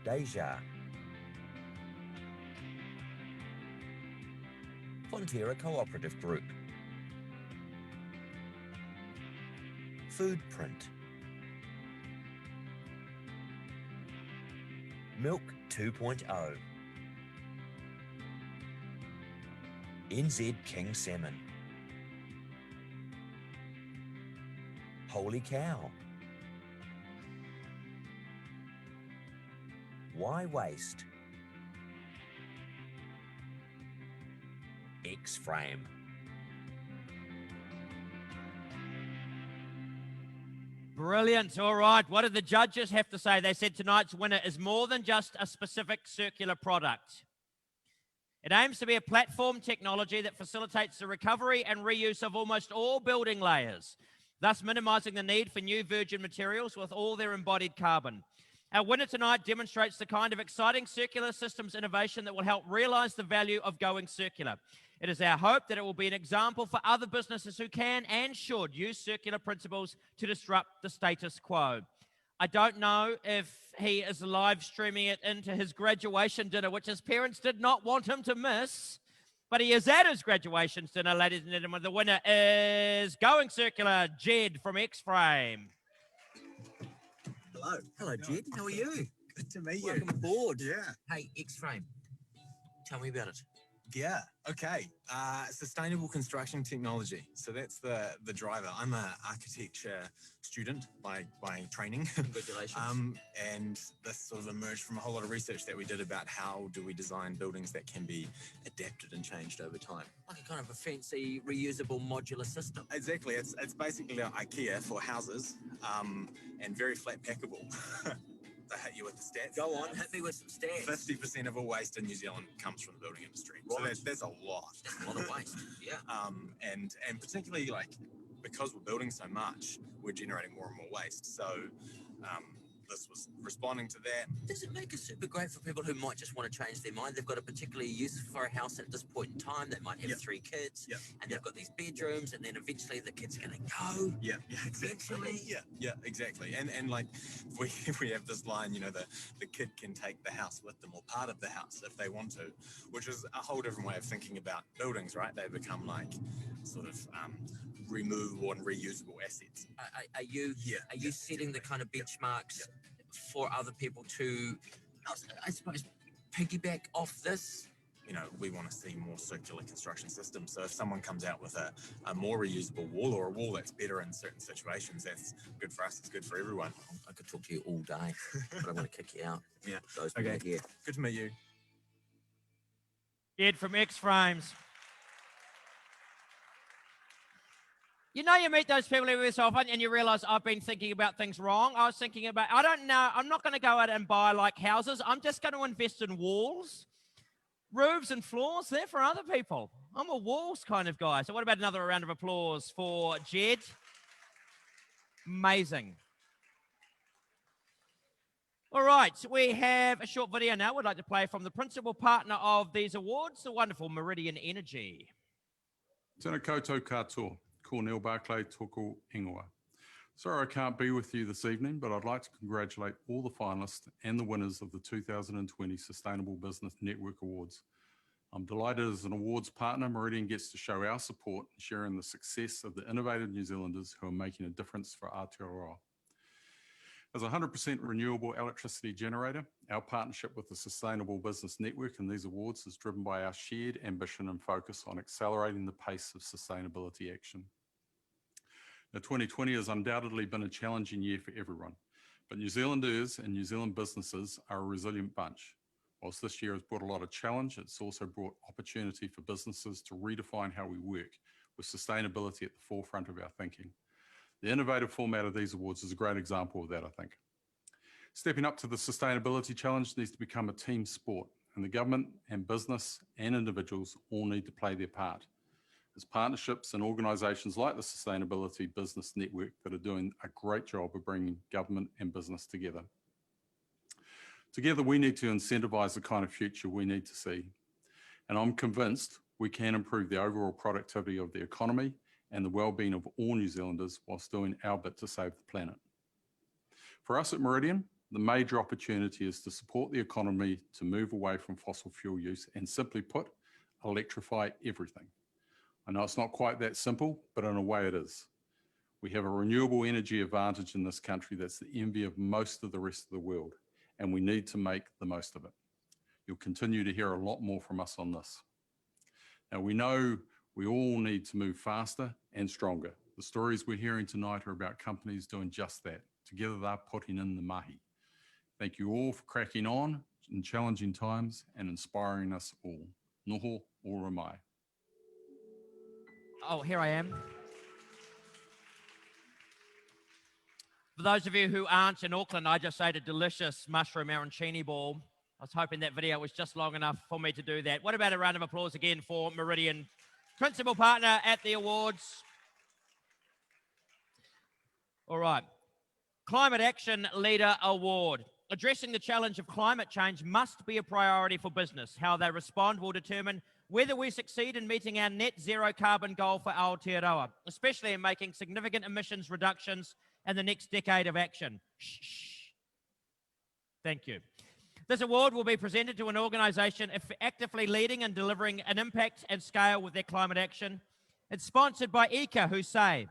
Deja, Fonterra Cooperative Group, Foodprint, Milk 2.0, NZ King Salmon, Holy Cow, Why Waste, X-Frame. Brilliant. All right. What did the judges have to say? They said tonight's winner is more than just a specific circular product. It aims to be a platform technology that facilitates the recovery and reuse of almost all building layers, thus minimising the need for new virgin materials with all their embodied carbon. Our winner tonight demonstrates the kind of exciting circular systems innovation that will help realise the value of going circular. It is our hope that it will be an example for other businesses who can and should use circular principles to disrupt the status quo. I don't know if he is live streaming it into his graduation dinner, which his parents did not want him to miss, but he is at his graduation dinner, ladies and gentlemen. The winner is Going Circular, Jed from X-Frame. Hello. Hello, Jed. How are you? Good to meet you. Welcome aboard. Yeah. Hey, X-Frame. Tell me about it. Yeah. Okay. Sustainable construction technology. So that's the driver. I'm an architecture student by training. Congratulations. And this sort of emerged from a whole lot of research that we did about how do we design buildings that can be adapted and changed over time. Like a kind of a fancy reusable modular system. Exactly. It's basically like IKEA for houses, and very flat packable. To hit you with the stats. Go on, hit me with some stats. 50% of all waste in New Zealand comes from the building industry. Right. So that's a lot. That's a lot of waste, yeah. And particularly like because we're building so much, we're generating more and more waste. So this was responding to that. Does it make it super great for people who might just want to change their mind? They've got a particular use for a house at this point in time. They might have 3 kids, and they've got these bedrooms, and then eventually the kids are going to go. Yeah, exactly. Yeah, exactly. And like we have this line, you know, the kid can take the house with them or part of the house if they want to, which is a whole different way of thinking about buildings, right? They become like sort of removable and reusable assets. Are you setting the kind of benchmarks for other people to, I suppose, piggyback off this? You know, we want to see more circular construction systems. So if someone comes out with a more reusable wall or a wall that's better in certain situations, that's good for us. It's good for everyone. I could talk to you all day, but I want to kick you out. Yeah. Okay. Yeah. Good to meet you. Ed from X-Frames. You know, you meet those people every so often and you realize I've been thinking about things wrong. I was thinking about, I don't know, I'm not going to go out and buy like houses. I'm just going to invest in walls, roofs and floors. They're for other people. I'm a walls kind of guy. So what about another round of applause for Jed? Amazing. All right, we have a short video now we'd like to play from the principal partner of these awards, the wonderful Meridian Energy. Tēnā koutou katoa, ko Neil Barclay tōku ingoa. Sorry I can't be with you this evening, but I'd like to congratulate all the finalists and the winners of the 2020 Sustainable Business Network Awards. I'm delighted as an awards partner, Meridian gets to show our support in sharing the success of the innovative New Zealanders who are making a difference for Aotearoa. As a 100% renewable electricity generator, our partnership with the Sustainable Business Network and these awards is driven by our shared ambition and focus on accelerating the pace of sustainability action. Now, 2020 has undoubtedly been a challenging year for everyone, but New Zealanders and New Zealand businesses are a resilient bunch. Whilst this year has brought a lot of challenge, it's also brought opportunity for businesses to redefine how we work, with sustainability at the forefront of our thinking. The innovative format of these awards is a great example of that, I think. Stepping up to the sustainability challenge needs to become a team sport, and the government and business and individuals all need to play their part. There's partnerships and organisations like the Sustainability Business Network that are doing a great job of bringing government and business together. Together, we need to incentivise the kind of future we need to see. And I'm convinced we can improve the overall productivity of the economy and the well-being of all New Zealanders whilst doing our bit to save the planet. For us at Meridian, the major opportunity is to support the economy to move away from fossil fuel use and, simply put, electrify everything. I know it's not quite that simple, but in a way it is. We have a renewable energy advantage in this country that's the envy of most of the rest of the world, and we need to make the most of it. You'll continue to hear a lot more from us on this. Now, we know we all need to move faster and stronger. The stories we're hearing tonight are about companies doing just that. Together, they're putting in the mahi. Thank you all for cracking on in challenging times and inspiring us all. Noho ora mai. Oh, here I am. For those of you who aren't in Auckland, I just ate a delicious mushroom arancini ball. I was hoping that video was just long enough for me to do that. What about a round of applause again for Meridian, principal partner at the awards? All right. Climate Action Leader Award. Addressing the challenge of climate change must be a priority for business. How they respond will determine whether we succeed in meeting our net zero carbon goal for Aotearoa, especially in making significant emissions reductions in the next decade of action. Shh. Thank you. This award will be presented to an organisation actively leading and delivering an impact and scale with their climate action. It's sponsored by Ahika, who say,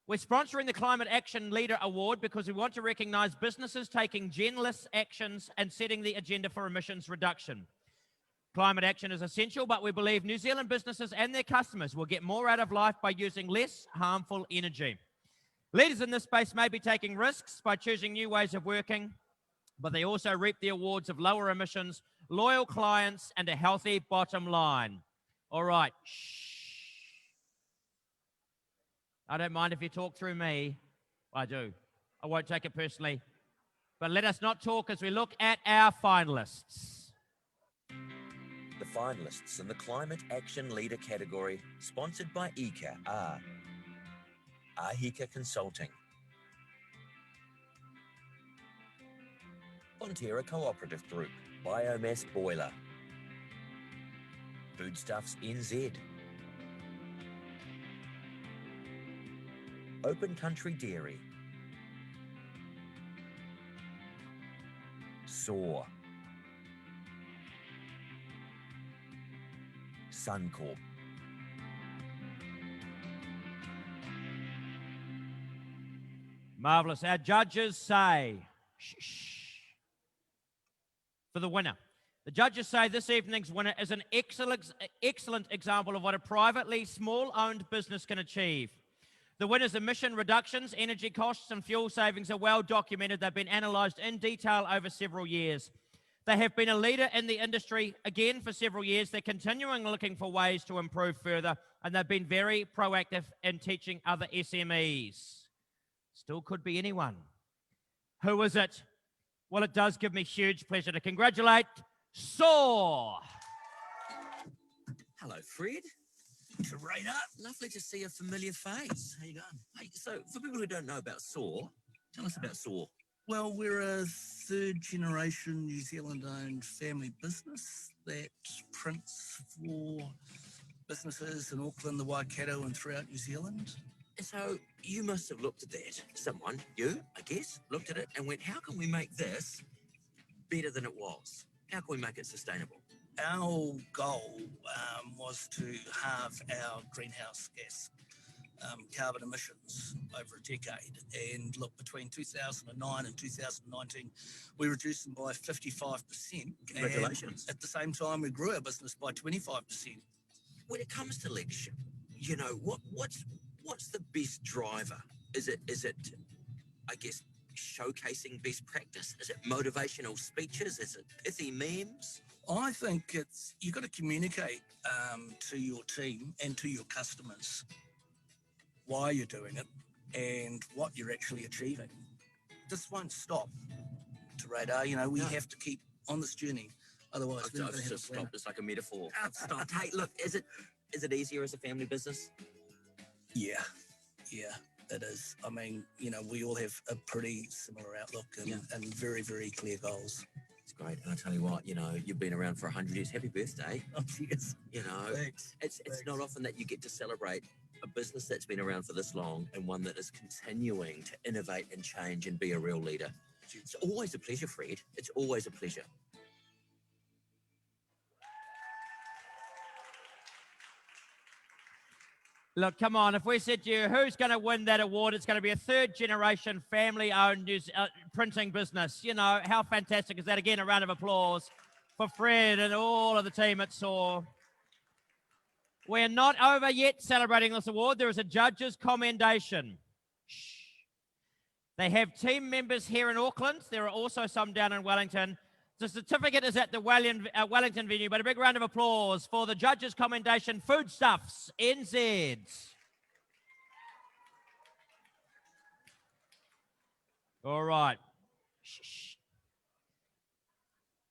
we're sponsoring the Climate Action Leader Award because we want to recognise businesses taking generous actions and setting the agenda for emissions reduction. Climate action is essential, but we believe New Zealand businesses and their customers will get more out of life by using less harmful energy. Leaders in this space may be taking risks by choosing new ways of working, but they also reap the awards of lower emissions, loyal clients, and a healthy bottom line. All right. Shh. I don't mind if you talk through me. I do. I won't take it personally. But let us not talk as we look at our finalists. The finalists in the Climate Action Leader category, sponsored by Ahika, are Ahika Consulting, Fonterra Cooperative Group, Biomass Boiler, Foodstuffs NZ, Open Country Dairy, Soar, Suncorp, Marvellous. Our judges say, for the winner. The judges say this evening's winner is an excellent example of what a privately small-owned business can achieve. The winner's emission reductions, energy costs, and fuel savings are well documented. They've been analysed in detail over several years. They have been a leader in the industry, again, for several years. They're continuing looking for ways to improve further, and they've been very proactive in teaching other SMEs. Still could be anyone. Who is it? Well, it does give me huge pleasure to congratulate Soar. Hello, Fred. Right up. Lovely to see a familiar face. How you going? Hey, so for people who don't know about Soar, tell us about Soar. Well, we're a third-generation New Zealand-owned family business that prints for businesses in Auckland, the Waikato, and throughout New Zealand. So you must have looked at that. Someone, you, I guess, looked at it and went, how can we make this better than it was? How can we make it sustainable? Our goal was to halve our greenhouse gas carbon emissions over a decade. And look, between 2009 and 2019, we reduced them by 55%. Congratulations. And at the same time, we grew our business by 25%. When it comes to leadership, you know, what's the best driver? Is it, I guess, showcasing best practice? Is it motivational speeches? Is it pithy memes? I think you've got to communicate to your team and to your customers why you're doing it and what you're actually achieving. This won't stop to radar. You know, we have to keep on this journey. Otherwise, we're not going to have a plan. It's like a metaphor. It's stopped. Hey, look, is it easier as a family business? Yeah, it is. I mean, you know, we all have a pretty similar outlook and very, very clear goals. It's great. And I tell you what, you know, you've been around for 100 years. Happy birthday. Oh, cheers. You know, Thanks. It's not often that you get to celebrate a business that's been around for this long and one that is continuing to innovate and change and be a real leader. It's always a pleasure, Fred. It's always a pleasure. Look, come on, if we said to you, who's going to win that award, it's going to be a third-generation family-owned printing business. You know, how fantastic is that? Again, a round of applause for Fred and all of the team at SOAR. We're not over yet celebrating this award. There is a judge's commendation. Shh. They have team members here in Auckland. There are also some down in Wellington. The certificate is at the Wellington venue, but a big round of applause for the judge's commendation, Foodstuffs NZ. All right. Shh.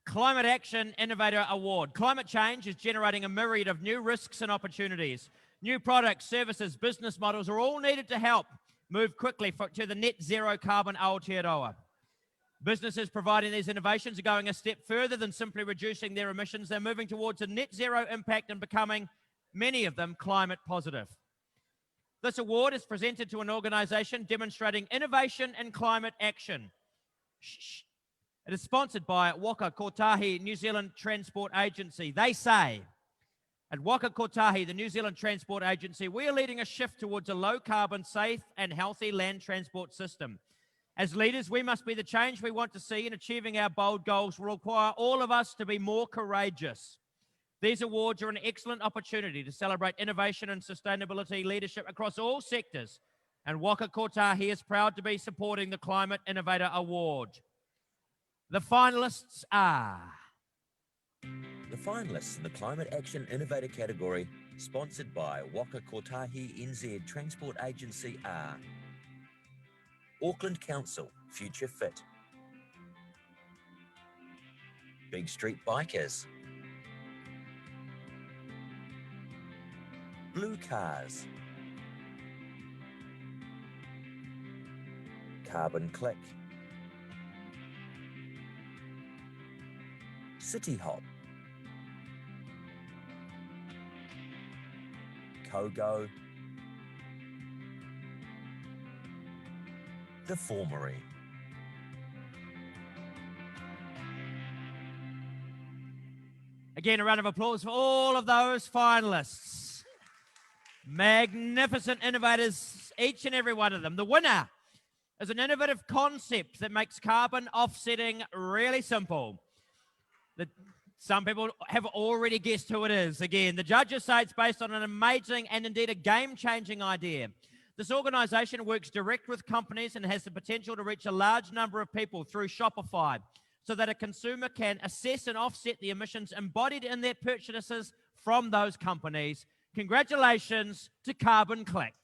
Climate Action Innovator Award. Climate change is generating a myriad of new risks and opportunities. New products, services, business models are all needed to help move quickly to the net zero carbon Aotearoa. Businesses providing these innovations are going a step further than simply reducing their emissions. They're moving towards a net zero impact and becoming, many of them, climate positive. This award is presented to an organisation demonstrating innovation and climate action. Shh. It is sponsored by Waka Kotahi New Zealand Transport Agency. They say, at Waka Kotahi, the New Zealand Transport Agency, we are leading a shift towards a low-carbon, safe and healthy land transport system. As leaders, we must be the change we want to see, and achieving our bold goals will require all of us to be more courageous. These awards are an excellent opportunity to celebrate innovation and sustainability leadership across all sectors, and Waka Kotahi is proud to be supporting the Climate Innovator Award. The finalists are... The finalists in the Climate Action Innovator category, sponsored by Waka Kotahi NZ Transport Agency, are Auckland Council, Future Fit, Big Street Bikers, Blue Cars, Carbon Click, City Hop, Kogo, The Formery. Again, a round of applause for all of those finalists. Magnificent innovators, each and every one of them. The winner is an innovative concept that makes carbon offsetting really simple. Some people have already guessed who it is. Again, the judges say it's based on an amazing and indeed a game-changing idea. This organisation works direct with companies and has the potential to reach a large number of people through Shopify, so that a consumer can assess and offset the emissions embodied in their purchases from those companies. Congratulations to Carbon Click.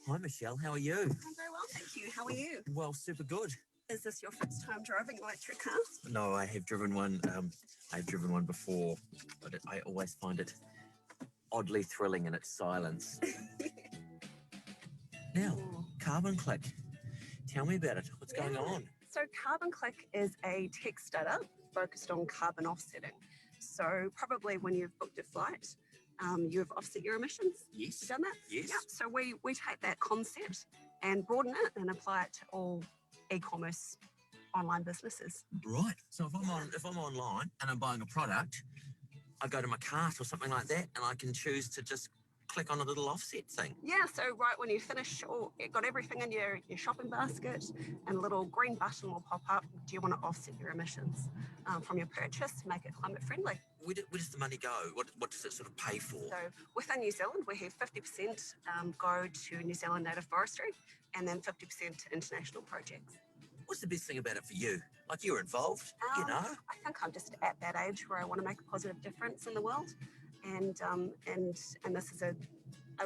Hi, Michelle. How are you? I'm very well, thank you. How are you? Well, super good. Is this your first time driving electric cars? No, I have driven one. I've driven one before, but I always find it oddly thrilling in its silence. Now, Carbon Click. Tell me about it. What's going on? So Carbon Click is a tech startup focused on carbon offsetting. So probably when you've booked a flight, you've offset your emissions. Yes. You done that? Yes. Yeah. So we take that concept and broaden it and apply it to all e-commerce online businesses. Right. So if I'm online and I'm buying a product, I go to my cart or something like that, and I can choose to just click on a little offset thing. Yeah, so right when you finish, you've got everything in your shopping basket, and a little green button will pop up. Do you want to offset your emissions from your purchase to make it climate friendly? Where does the money go? What does it sort of pay for? So within New Zealand, we have 50% go to New Zealand native forestry, and then 50% to international projects. What's the best thing about it for you? Like, you're involved, you know? I think I'm just at that age where I want to make a positive difference in the world, and this is a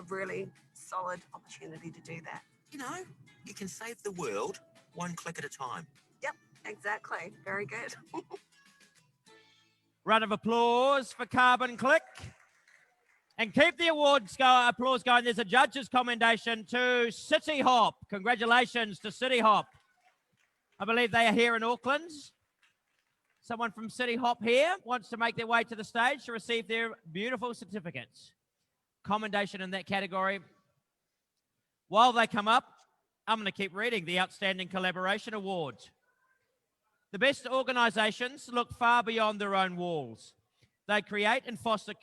really solid opportunity to do that. You know, you can save the world one click at a time. Yep, exactly. Very good. Round of applause for Carbon Click. And keep the applause going. There's a judge's commendation to City Hop. Congratulations to City Hop. I believe they are here in Auckland. Someone from City Hop here wants to make their way to the stage to receive their beautiful certificates. Commendation in that category. While they come up, I'm going to keep reading the Outstanding Collaboration Award. The best organisations look far beyond their own walls. They create and foster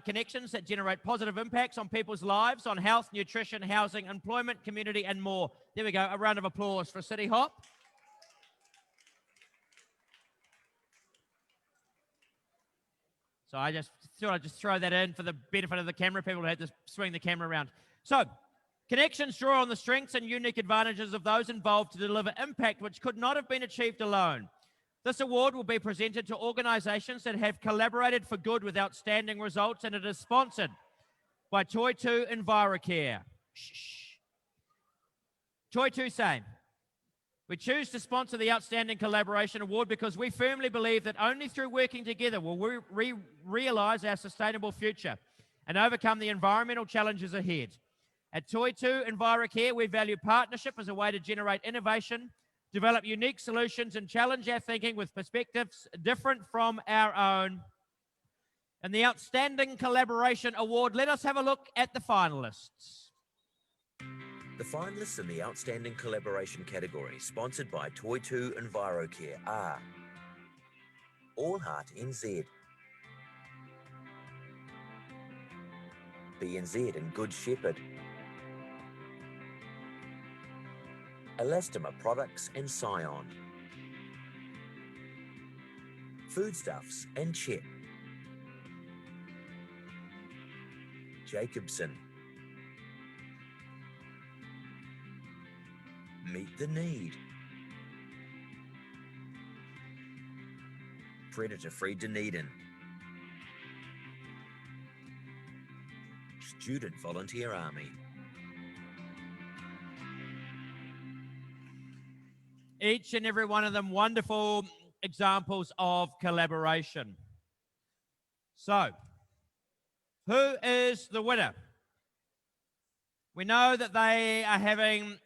connections that generate positive impacts on people's lives, on health, nutrition, housing, employment, community, and more. There we go. A round of applause for City Hop. So I just thought I'd just throw that in for the benefit of the camera people who had to swing the camera around. So, connections draw on the strengths and unique advantages of those involved to deliver impact which could not have been achieved alone. This award will be presented to organisations that have collaborated for good with outstanding results, and it is sponsored by Toitu EnviroCare. Toitu say, we choose to sponsor the Outstanding Collaboration Award because we firmly believe that only through working together will we realise our sustainable future and overcome the environmental challenges ahead. At Toitu EnviroCare, we value partnership as a way to generate innovation, develop unique solutions, and challenge our thinking with perspectives different from our own. And the Outstanding Collaboration Award, let us have a look at the finalists. The The finalists in the Outstanding Collaboration category, sponsored by Toy2 EnviroCare, are All Heart NZ, BNZ and Good Shepherd, Elastomer Products and Scion, Foodstuffs and Chet, Jacobson, Meet the Need, Predator-Free Dunedin, Student Volunteer Army. Each and every one of them wonderful examples of collaboration. So, who is the winner? We know that they are having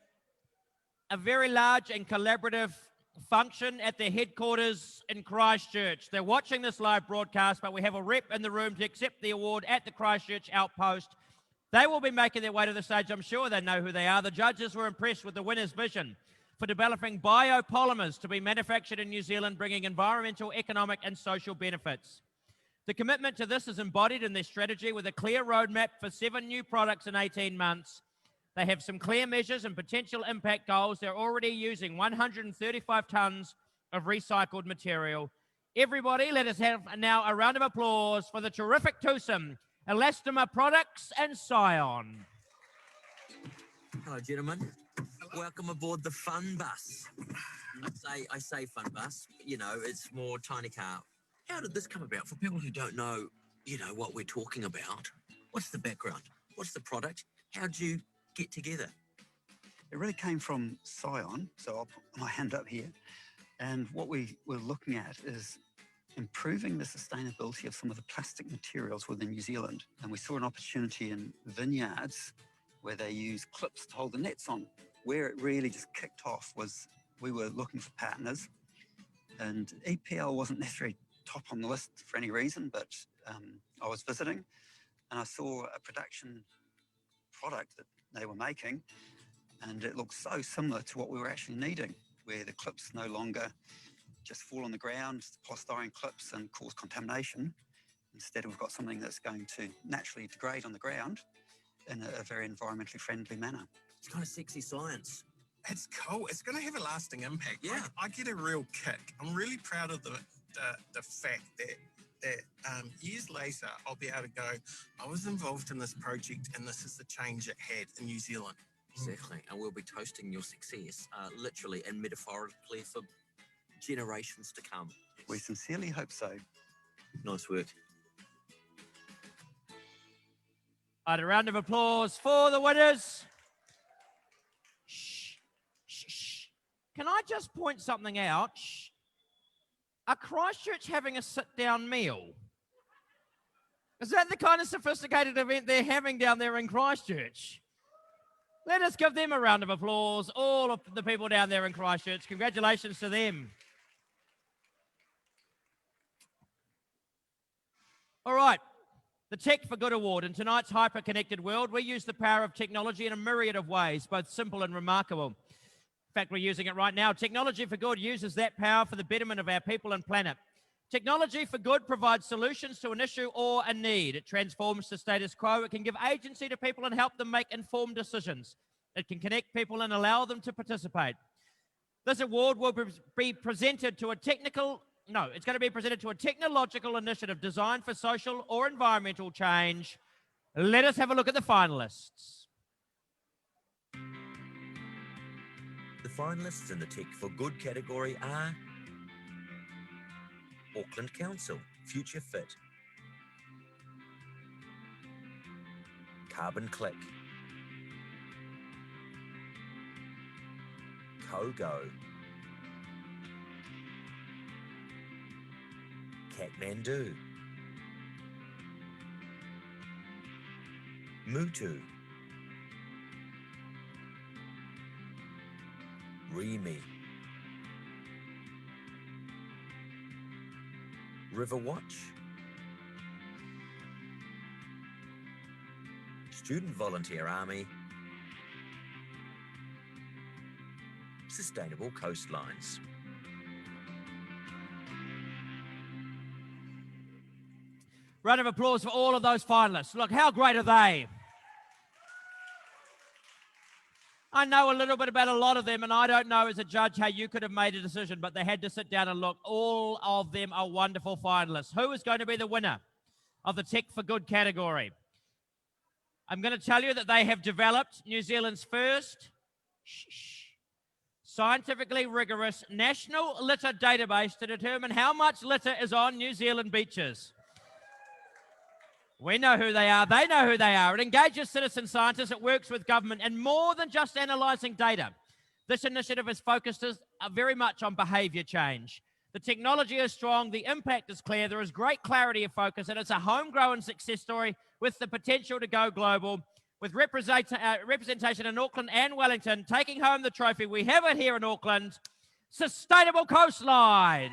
a very large and collaborative function at their headquarters in Christchurch. They're watching this live broadcast, but we have a rep in the room to accept the award at the Christchurch outpost. They will be making their way to the stage. I'm sure they know who they are. The judges were impressed with the winner's vision for developing biopolymers to be manufactured in New Zealand, bringing environmental, economic, and social benefits. The commitment to this is embodied in their strategy with a clear roadmap for 7 new products in 18 months. They have some clear measures and potential impact goals. They're already using 135 tonnes of recycled material. Everybody, let us have now a round of applause for the terrific twosome, Elastomer Products and Scion. Hello, gentlemen. Welcome aboard the fun bus. I say fun bus, but, you know, it's more tiny car. How did this come about? For people who don't know, you know, what we're talking about, what's the background? What's the product? How'd you get together? It really came from Scion, so I'll put my hand up here. And what we were looking at is improving the sustainability of some of the plastic materials within New Zealand. And we saw an opportunity in vineyards where they use clips to hold the nets on. Where it really just kicked off was we were looking for partners, and EPL wasn't necessarily top on the list for any reason, but I was visiting and I saw a production product that they were making, and it looked so similar to what we were actually needing, where the clips no longer just fall on the ground, polystyrene clips, and cause contamination. Instead, we've got something that's going to naturally degrade on the ground in a very environmentally friendly manner. It's kind of sexy science. It's cool. It's going to have a lasting impact. Yeah. I get a real kick. I'm really proud of the fact that years later, I'll be able to go, I was involved in this project and this is the change it had in New Zealand. Exactly. And we'll be toasting your success, literally and metaphorically, for generations to come. We sincerely hope so. Nice work. A round of applause for the winners. Shh, shh, shh. Can I just point something out? Shh. Are Christchurch having a sit-down meal? Is that the kind of sophisticated event they're having down there in Christchurch? Let us give them a round of applause, all of the people down there in Christchurch. Congratulations to them. All right. The Tech for Good Award. In tonight's hyper-connected world, we use the power of technology in a myriad of ways, both simple and remarkable. In fact, we're using it right now. Technology for Good uses that power for the betterment of our people and planet. Technology for Good provides solutions to an issue or a need. It transforms the status quo. It can give agency to people and help them make informed decisions. It can connect people and allow them to participate. This award will be presented to a it's going to be presented to a technological initiative designed for social or environmental change. Let us have a look at the finalists. The finalists in the Tech for Good category are Auckland Council, Future Fit, Carbon Click, Kogo, Kathmandu, Mutu, Remy, Riverwatch, Student Volunteer Army, sustainable coastlines. Round of applause for all of those finalists. Look, how great are they? I know a little bit about a lot of them, and I don't know as a judge how you could have made a decision, but they had to sit down and look. All of them are wonderful finalists. Who is going to be the winner of the Tech for Good category? I'm going to tell you that they have developed New Zealand's first scientifically rigorous national litter database to determine how much litter is on New Zealand beaches. We know who they are. They know who they are. It engages citizen scientists. It works with government, and more than just analysing data. This initiative is focused very much on behaviour change. The technology is strong. The impact is clear. There is great clarity of focus, and it's a homegrown success story with the potential to go global. With representation in Auckland and Wellington, taking home the trophy. We have it here in Auckland. Sustainable Coastlines.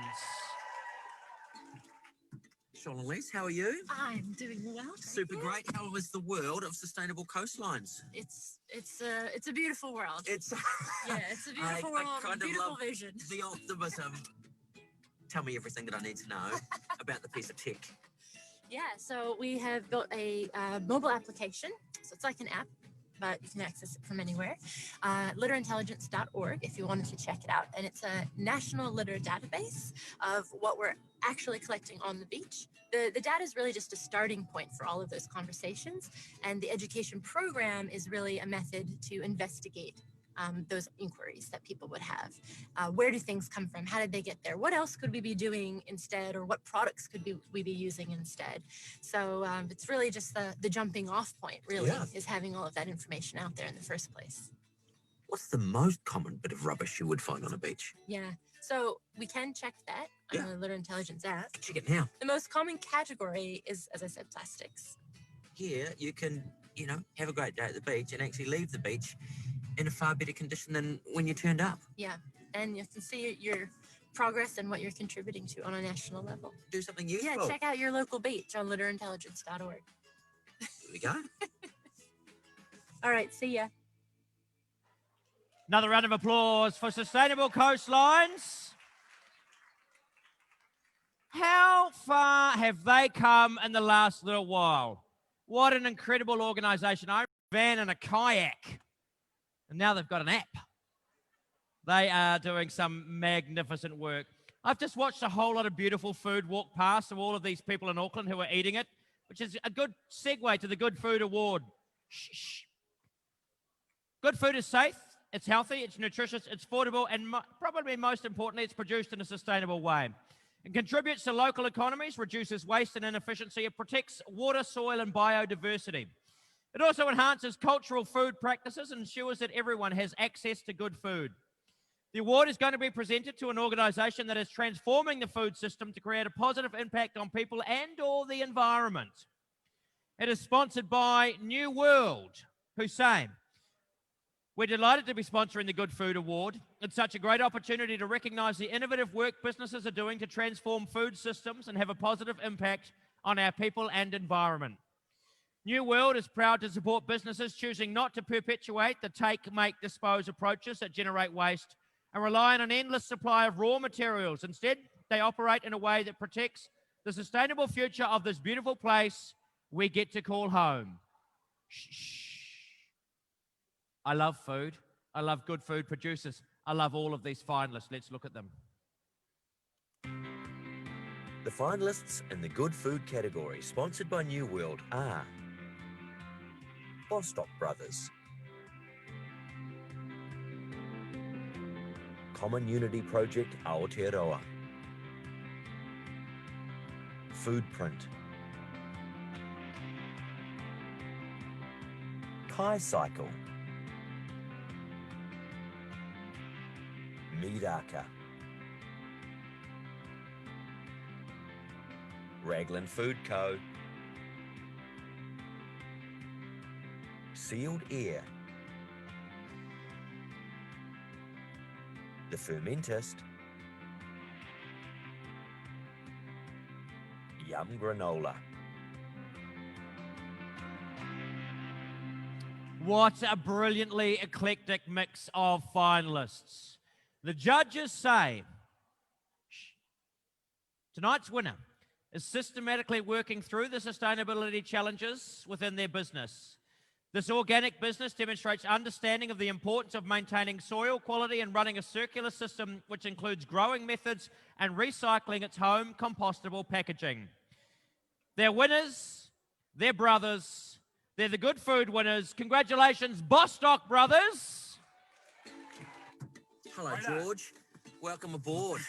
Charlene, how are you? I'm doing well. Super great. How is the world of sustainable coastlines? It's a beautiful world. It's yeah, it's a beautiful world. kind of beautiful love vision. The optimism. Tell me everything that I need to know about the piece of tech. Yeah, so we have built a mobile application. So it's like an app, but you can access it from anywhere. Litterintelligence.org if you wanted to check it out. And it's a national litter database of what we're actually collecting on the beach. The data is really just a starting point for all of those conversations. And the education program is really a method to investigate those inquiries that people would have. Where do things come from? How did they get there? What else could we be doing instead? Or what products could we be using instead? So it's really just the jumping off point, really, is having all of that information out there in the first place. What's the most common bit of rubbish you would find on a beach? Yeah, so we can check that on the Litter Intelligence app. Check it now. The most common category is, as I said, plastics. Here, you can, have a great day at the beach and actually leave the beach in a far better condition than when you turned up. Yeah, and you can see your progress and what you're contributing to on a national level. Do something useful. Yeah, check out your local beach on litterintelligence.org. There we go. All right, see ya. Another round of applause for Sustainable Coastlines. How far have they come in the last little while? What an incredible organisation. I ran in a kayak, and now they've got an app. They are doing some magnificent work. I've just watched a whole lot of beautiful food walk past of all of these people in Auckland who are eating it, which is a good segue to the Good Food Award. Shh. Good food is safe, it's healthy, it's nutritious, it's affordable, and probably most importantly, it's produced in a sustainable way. It contributes to local economies, reduces waste and inefficiency, it protects water, soil, and biodiversity. It also enhances cultural food practices and ensures that everyone has access to good food. The award is going to be presented to an organisation that is transforming the food system to create a positive impact on people and or the environment. It is sponsored by New World, Hussein. We're delighted to be sponsoring the Good Food Award. It's such a great opportunity to recognise the innovative work businesses are doing to transform food systems and have a positive impact on our people and environment. New World is proud to support businesses choosing not to perpetuate the take, make, dispose approaches that generate waste and rely on an endless supply of raw materials. Instead, they operate in a way that protects the sustainable future of this beautiful place we get to call home. Shh. I love food. I love good food producers. I love all of these finalists. Let's look at them. The finalists in the Good Food category, sponsored by New World, are Bostock Brothers, Common Unity Project Aotearoa, Food Print, Kai Cycle, Midaka, Raglan Food Co, Sealed Air, The Fermentist, Yum Granola. What a brilliantly eclectic mix of finalists. The judges say tonight's winner is systematically working through the sustainability challenges within their business. This organic business demonstrates understanding of the importance of maintaining soil quality and running a circular system which includes growing methods and recycling its home compostable packaging. They're winners, they're brothers, they're the good food winners. Congratulations, Bostock Brothers. Hello, George. Welcome aboard.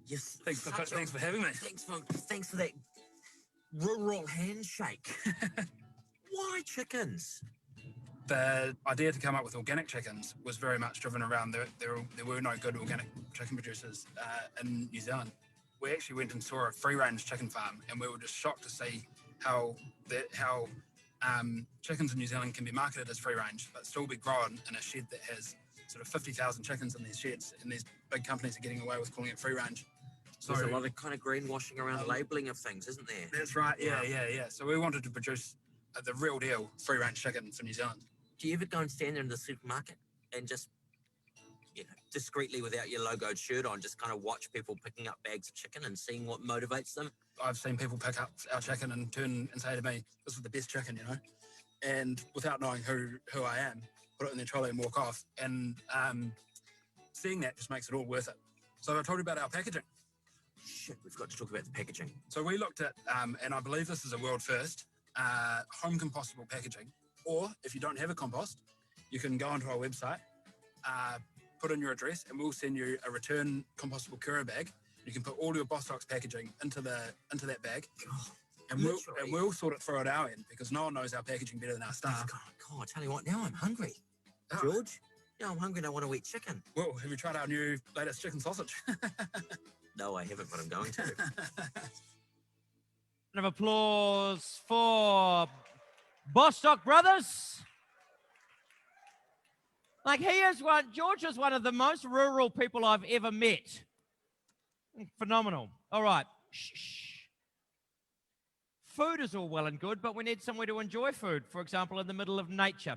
Yes, Thanks for having me. Thanks for that rural handshake. Why chickens? The idea to come up with organic chickens was very much driven around there were no good organic chicken producers in New Zealand. We actually went and saw a free-range chicken farm, and we were just shocked to see how chickens in New Zealand can be marketed as free-range, but still be grown in a shed that has sort of 50,000 chickens in these sheds, and these big companies are getting away with calling it free-range. So there's a lot of kind of greenwashing around labelling of things, isn't there? That's right, yeah. So we wanted to produce the real deal free-range chicken for New Zealand. Do you ever go and stand there in the supermarket and just, discreetly without your logoed shirt on, just kind of watch people picking up bags of chicken and seeing what motivates them? I've seen people pick up our chicken and turn and say to me, "This is the best chicken," and without knowing who I am, put it in their trolley and walk off. And seeing that just makes it all worth it. So I told you about our packaging. Shit, we've got to talk about the packaging. So we looked at, and I believe this is a world first, home compostable packaging. Or if you don't have a compost, you can go onto our website, put in your address, and we'll send you a return compostable courier bag. You can put all your Bostock's packaging into that bag, and we'll sort it through at our end because no one knows our packaging better than our staff. God, I tell you what, now I'm hungry. George, now I'm hungry and I want to eat chicken. Well, have you tried our new latest chicken sausage? No, I haven't, but I'm going to. Round of applause for Bostock Brothers. George is one of the most rural people I've ever met. Phenomenal. All right. Shh. Food is all well and good, but we need somewhere to enjoy food, for example, in the middle of nature.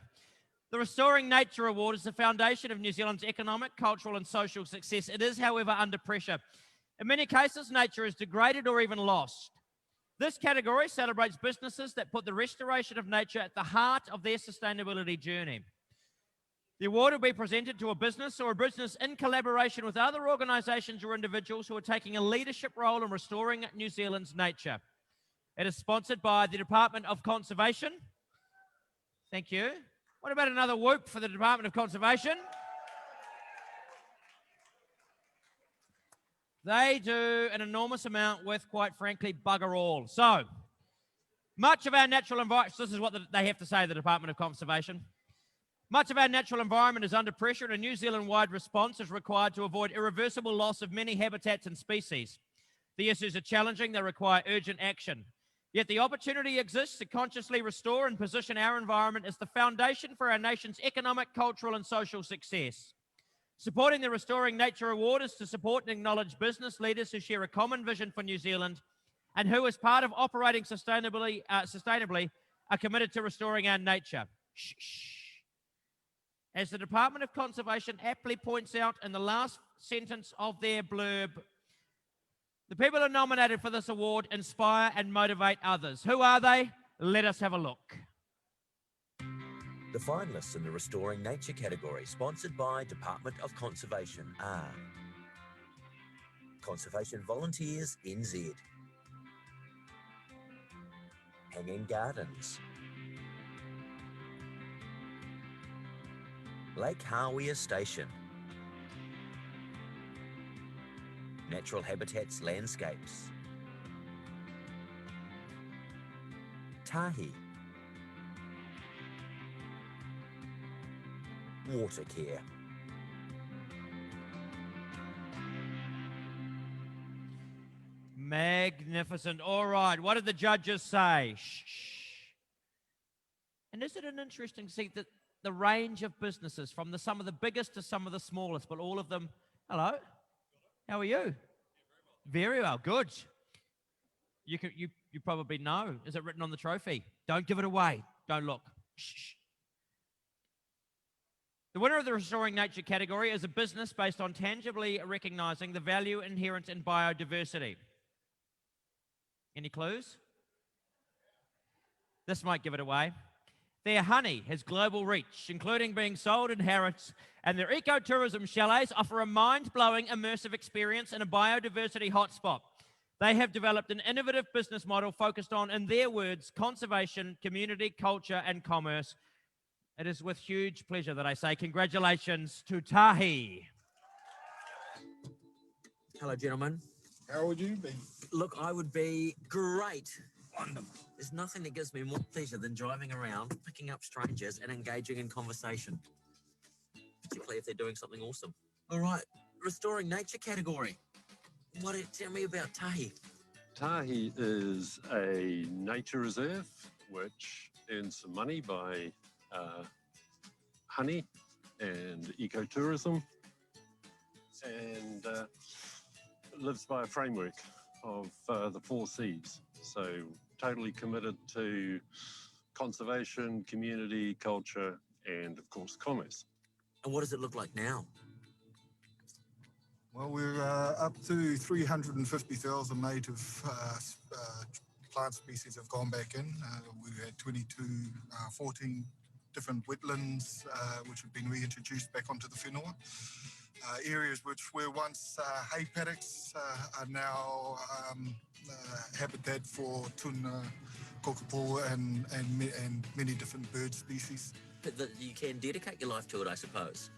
The Restoring Nature Award is the foundation of New Zealand's economic, cultural and social success. It is, however, under pressure. In many cases, nature is degraded or even lost. This category celebrates businesses that put the restoration of nature at the heart of their sustainability journey. The award will be presented to a business or a business in collaboration with other organisations or individuals who are taking a leadership role in restoring New Zealand's nature. It is sponsored by the Department of Conservation. Thank you. What about another whoop for the Department of Conservation? They do an enormous amount with, quite frankly, bugger all. So, much of our natural environment, this is what they have to say, the Department of Conservation. Much of our natural environment is under pressure, and a New Zealand-wide response is required to avoid irreversible loss of many habitats and species. The issues are challenging, they require urgent action. Yet the opportunity exists to consciously restore and position our environment as the foundation for our nation's economic, cultural and social success. Supporting the Restoring Nature Award is to support and acknowledge business leaders who share a common vision for New Zealand and who, as part of operating sustainably, are committed to restoring our nature. Shh. As the Department of Conservation aptly points out in the last sentence of their blurb, the people who are nominated for this award inspire and motivate others. Who are they? Let us have a look. The finalists in the Restoring Nature category, sponsored by Department of Conservation, are Conservation Volunteers NZ, Hanging Gardens, Lake Hawea Station, Natural Habitats Landscapes, Tahi, Water Care. Magnificent. All right. What did the judges say? Shh. And isn't it interesting to see that the range of businesses, from some of the biggest to some of the smallest, but all of them, hello, how are you? Very well, good. You probably know. Is it written on the trophy? Don't give it away. Don't look. Shh. The winner of the Restoring Nature category is a business based on tangibly recognising the value inherent in biodiversity. Any clues? This might give it away. Their honey has global reach, including being sold in Harrods, and their ecotourism chalets offer a mind-blowing immersive experience in a biodiversity hotspot. They have developed an innovative business model focused on, in their words, conservation, community, culture, and commerce. It is with huge pleasure that I say congratulations to Tahi. Hello, gentlemen. How would you be? Look, I would be great. Wonderful. There's nothing that gives me more pleasure than driving around, picking up strangers, and engaging in conversation. Particularly if they're doing something awesome. All right, Restoring Nature category. Tell me about Tahi. Tahi is a nature reserve which earns some money by honey and ecotourism, and lives by a framework of the 4 Cs. So totally committed to conservation, community, culture, and of course commerce. And what does it look like now? Well, we're up to 350,000 native plant species have gone back in. We've had 14 different wetlands which have been reintroduced back onto the whenua. Areas which were once hay paddocks are now habitat for tuna, kakapo, and many different bird species. That you can dedicate your life to it, I suppose.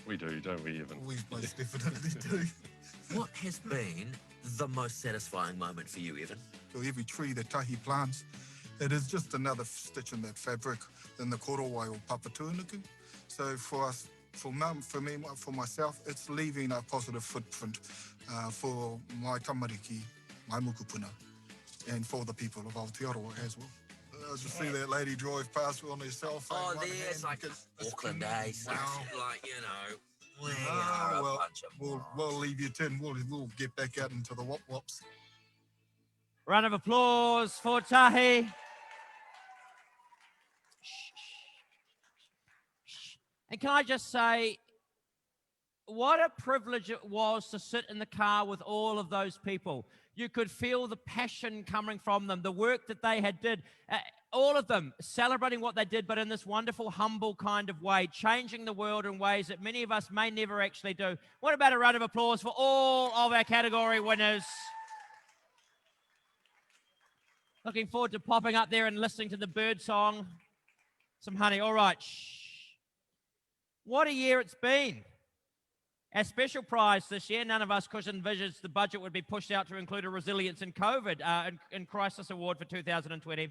We do, don't we, Evan? We most definitely do. What has been the most satisfying moment for you, Evan? So every tree that Tahi plants, it is just another stitch in that fabric in the korowai or papatuanuku. So for us, for me, for myself, it's leaving a positive footprint for my tamariki, my mukupuna, and for the people of Aotearoa as well. I just see that lady drive past on her cell phone. Oh, there's like Auckland, eh? So, like, you know, we Ah, are a well, bunch of we'll leave you tin. We'll get back out into the wop-wops. Round of applause for Tahi. And can I just say, what a privilege it was to sit in the car with all of those people. You could feel the passion coming from them, the work that they had did, all of them celebrating what they did, but in this wonderful, humble kind of way, changing the world in ways that many of us may never actually do. What about a round of applause for all of our category winners? Looking forward to popping up there and listening to the bird song. Some honey. All right. Shh. What a year it's been. Our special prize this year, none of us could envisage the budget would be pushed out to include a Resilience in COVID in Crisis Award for 2020.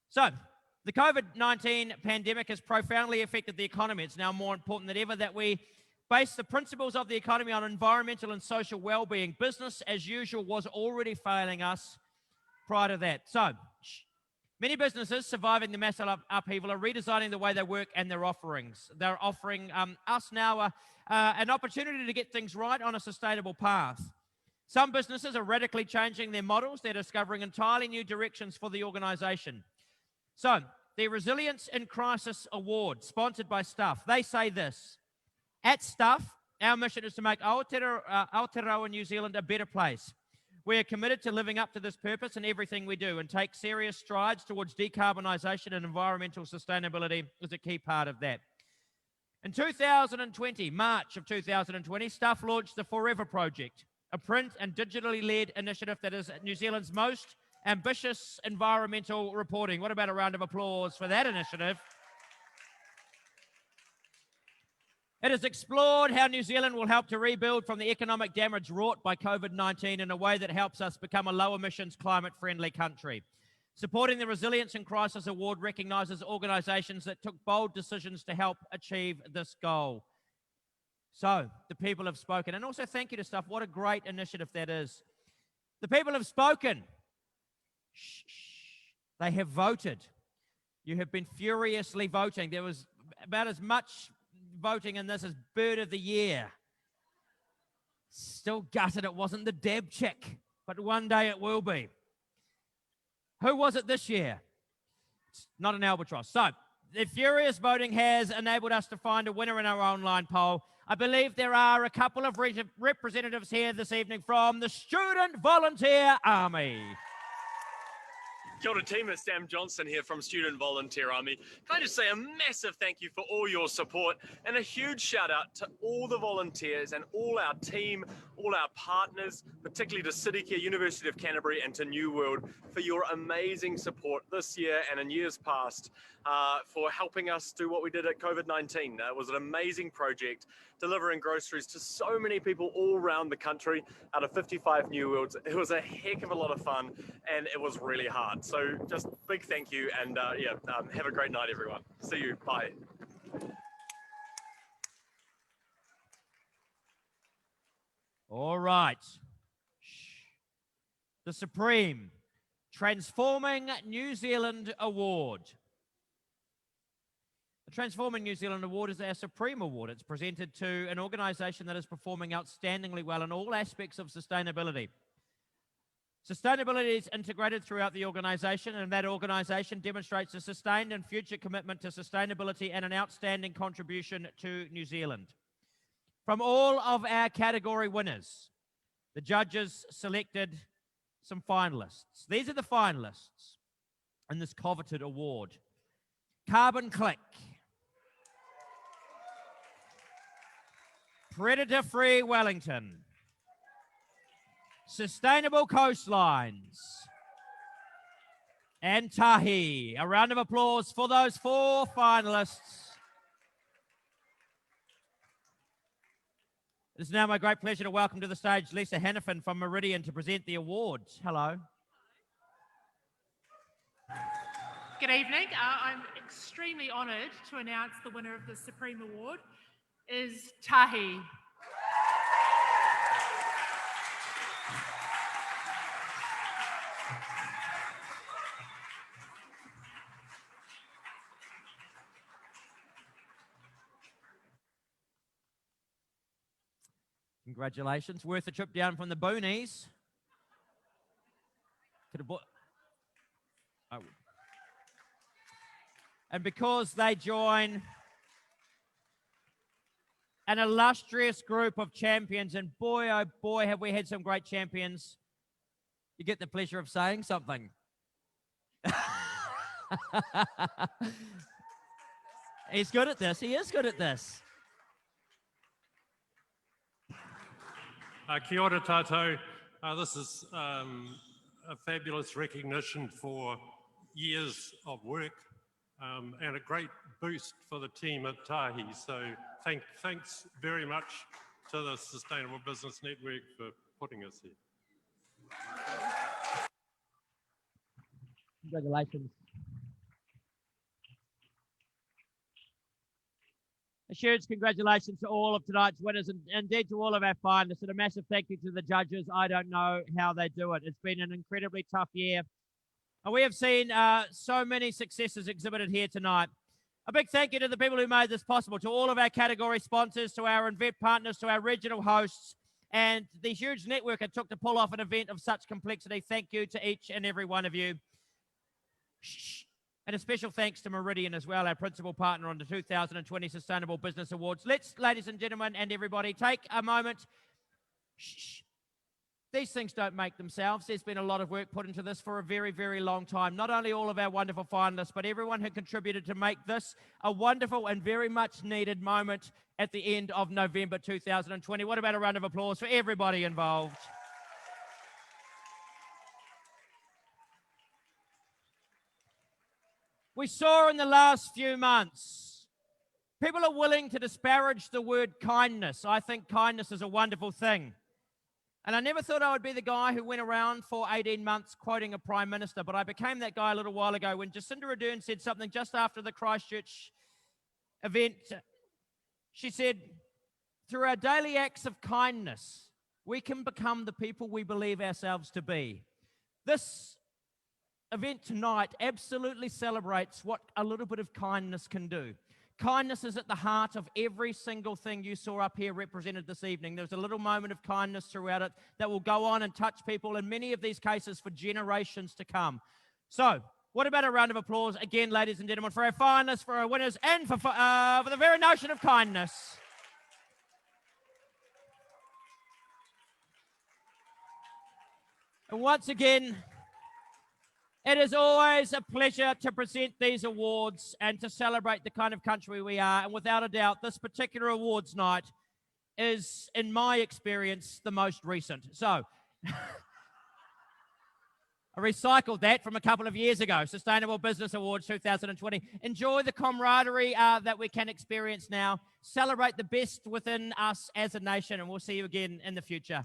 So, the COVID-19 pandemic has profoundly affected the economy. It's now more important than ever that we base the principles of the economy on environmental and social well-being. Business as usual was already failing us prior to that. So, many businesses surviving the massive upheaval are redesigning the way they work and their offerings. They're offering us now an opportunity to get things right on a sustainable path. Some businesses are radically changing their models. They're discovering entirely new directions for the organisation. So, the Resilience in Crisis Award, sponsored by Stuff, they say this: at Stuff, our mission is to make Aotearoa New Zealand a better place. We are committed to living up to this purpose in everything we do and take serious strides towards decarbonisation, and environmental sustainability is a key part of that. In 2020, March of 2020, Stuff launched the Forever Project, a print and digitally led initiative that is New Zealand's most ambitious environmental reporting. What about a round of applause for that initiative? It has explored how New Zealand will help to rebuild from the economic damage wrought by COVID-19 in a way that helps us become a low-emissions, climate-friendly country. Supporting the Resilience in Crisis Award recognises organisations that took bold decisions to help achieve this goal. So, the people have spoken. And also thank you to Stuff. What a great initiative that is. The people have spoken. Shh, shh. They have voted. You have been furiously voting. There was about as much voting in this as Bird of the Year. Still gutted it wasn't the Deb chick, but one day it will be. Who was it this year? It's not an albatross. So, the furious voting has enabled us to find a winner in our online poll. I believe there are a couple of representatives here this evening from the Student Volunteer Army. Kia ora team, it's Sam Johnson here from Student Volunteer Army. Can I just say a massive thank you for all your support and a huge shout out to all the volunteers and all our team, all our partners, particularly to City Care, University of Canterbury and to New World for your amazing support this year and in years past for helping us do what we did at COVID-19. It was an amazing project, delivering groceries to so many people all around the country out of 55 New Worlds. It was a heck of a lot of fun and it was really hard. So just big thank you and have a great night, everyone. See you. Bye. All right. The Supreme Transforming New Zealand Award. The Transforming New Zealand Award is our Supreme Award. It's presented to an organisation that is performing outstandingly well in all aspects of sustainability. Sustainability is integrated throughout the organisation, and that organisation demonstrates a sustained and future commitment to sustainability and an outstanding contribution to New Zealand. From all of our category winners, the judges selected some finalists. These are the finalists in this coveted award. Carbon Click, Predator-Free Wellington, Sustainable Coastlines, and Tahi. A round of applause for those 4 finalists. It is now my great pleasure to welcome to the stage Lisa Hannafin from Meridian to present the awards. Hello. Good evening. I'm extremely honoured to announce the winner of the Supreme Award is Tahi. Congratulations. Worth a trip down from the boonies. And because they join an illustrious group of champions, and boy, oh boy, have we had some great champions, you get the pleasure of saying something. He's good at this. He is good at this. Kia ora tātou. This is a fabulous recognition for years of work and a great boost for the team at Tahi. So thanks very much to the Sustainable Business Network for putting us here. Congratulations. A huge congratulations to all of tonight's winners and indeed to all of our finalists, and a massive thank you to the judges. I don't know how they do it. It's been an incredibly tough year. And we have seen so many successes exhibited here tonight. A big thank you to the people who made this possible, to all of our category sponsors, to our event partners, to our regional hosts, and the huge network it took to pull off an event of such complexity. Thank you to each and every one of you. And a special thanks to Meridian as well, our principal partner on the 2020 Sustainable Business Awards. Let's, ladies and gentlemen, and everybody, take a moment. These things don't make themselves. There's been a lot of work put into this for a very, very long time. Not only all of our wonderful finalists, but everyone who contributed to make this a wonderful and very much needed moment at the end of November 2020. What about a round of applause for everybody involved? We saw in the last few months, people are willing to disparage the word kindness. I think kindness is a wonderful thing. And I never thought I would be the guy who went around for 18 months quoting a prime minister, but I became that guy a little while ago when Jacinda Ardern said something just after the Christchurch event. She said, through our daily acts of kindness, we can become the people we believe ourselves to be. This event tonight absolutely celebrates what a little bit of kindness can do. Kindness is at the heart of every single thing you saw up here represented this evening. There's a little moment of kindness throughout it that will go on and touch people in many of these cases for generations to come. So, What about a round of applause again, ladies and gentlemen, for our finalists, for our winners, and for the very notion of kindness. And once again, it is always a pleasure to present these awards and to celebrate the kind of country we are. And without a doubt, this particular awards night is, in my experience, the most recent. So, I recycled that from a couple of years ago, Sustainable Business Awards 2020. Enjoy the camaraderie that we can experience now. Celebrate the best within us as a nation, and we'll see you again in the future.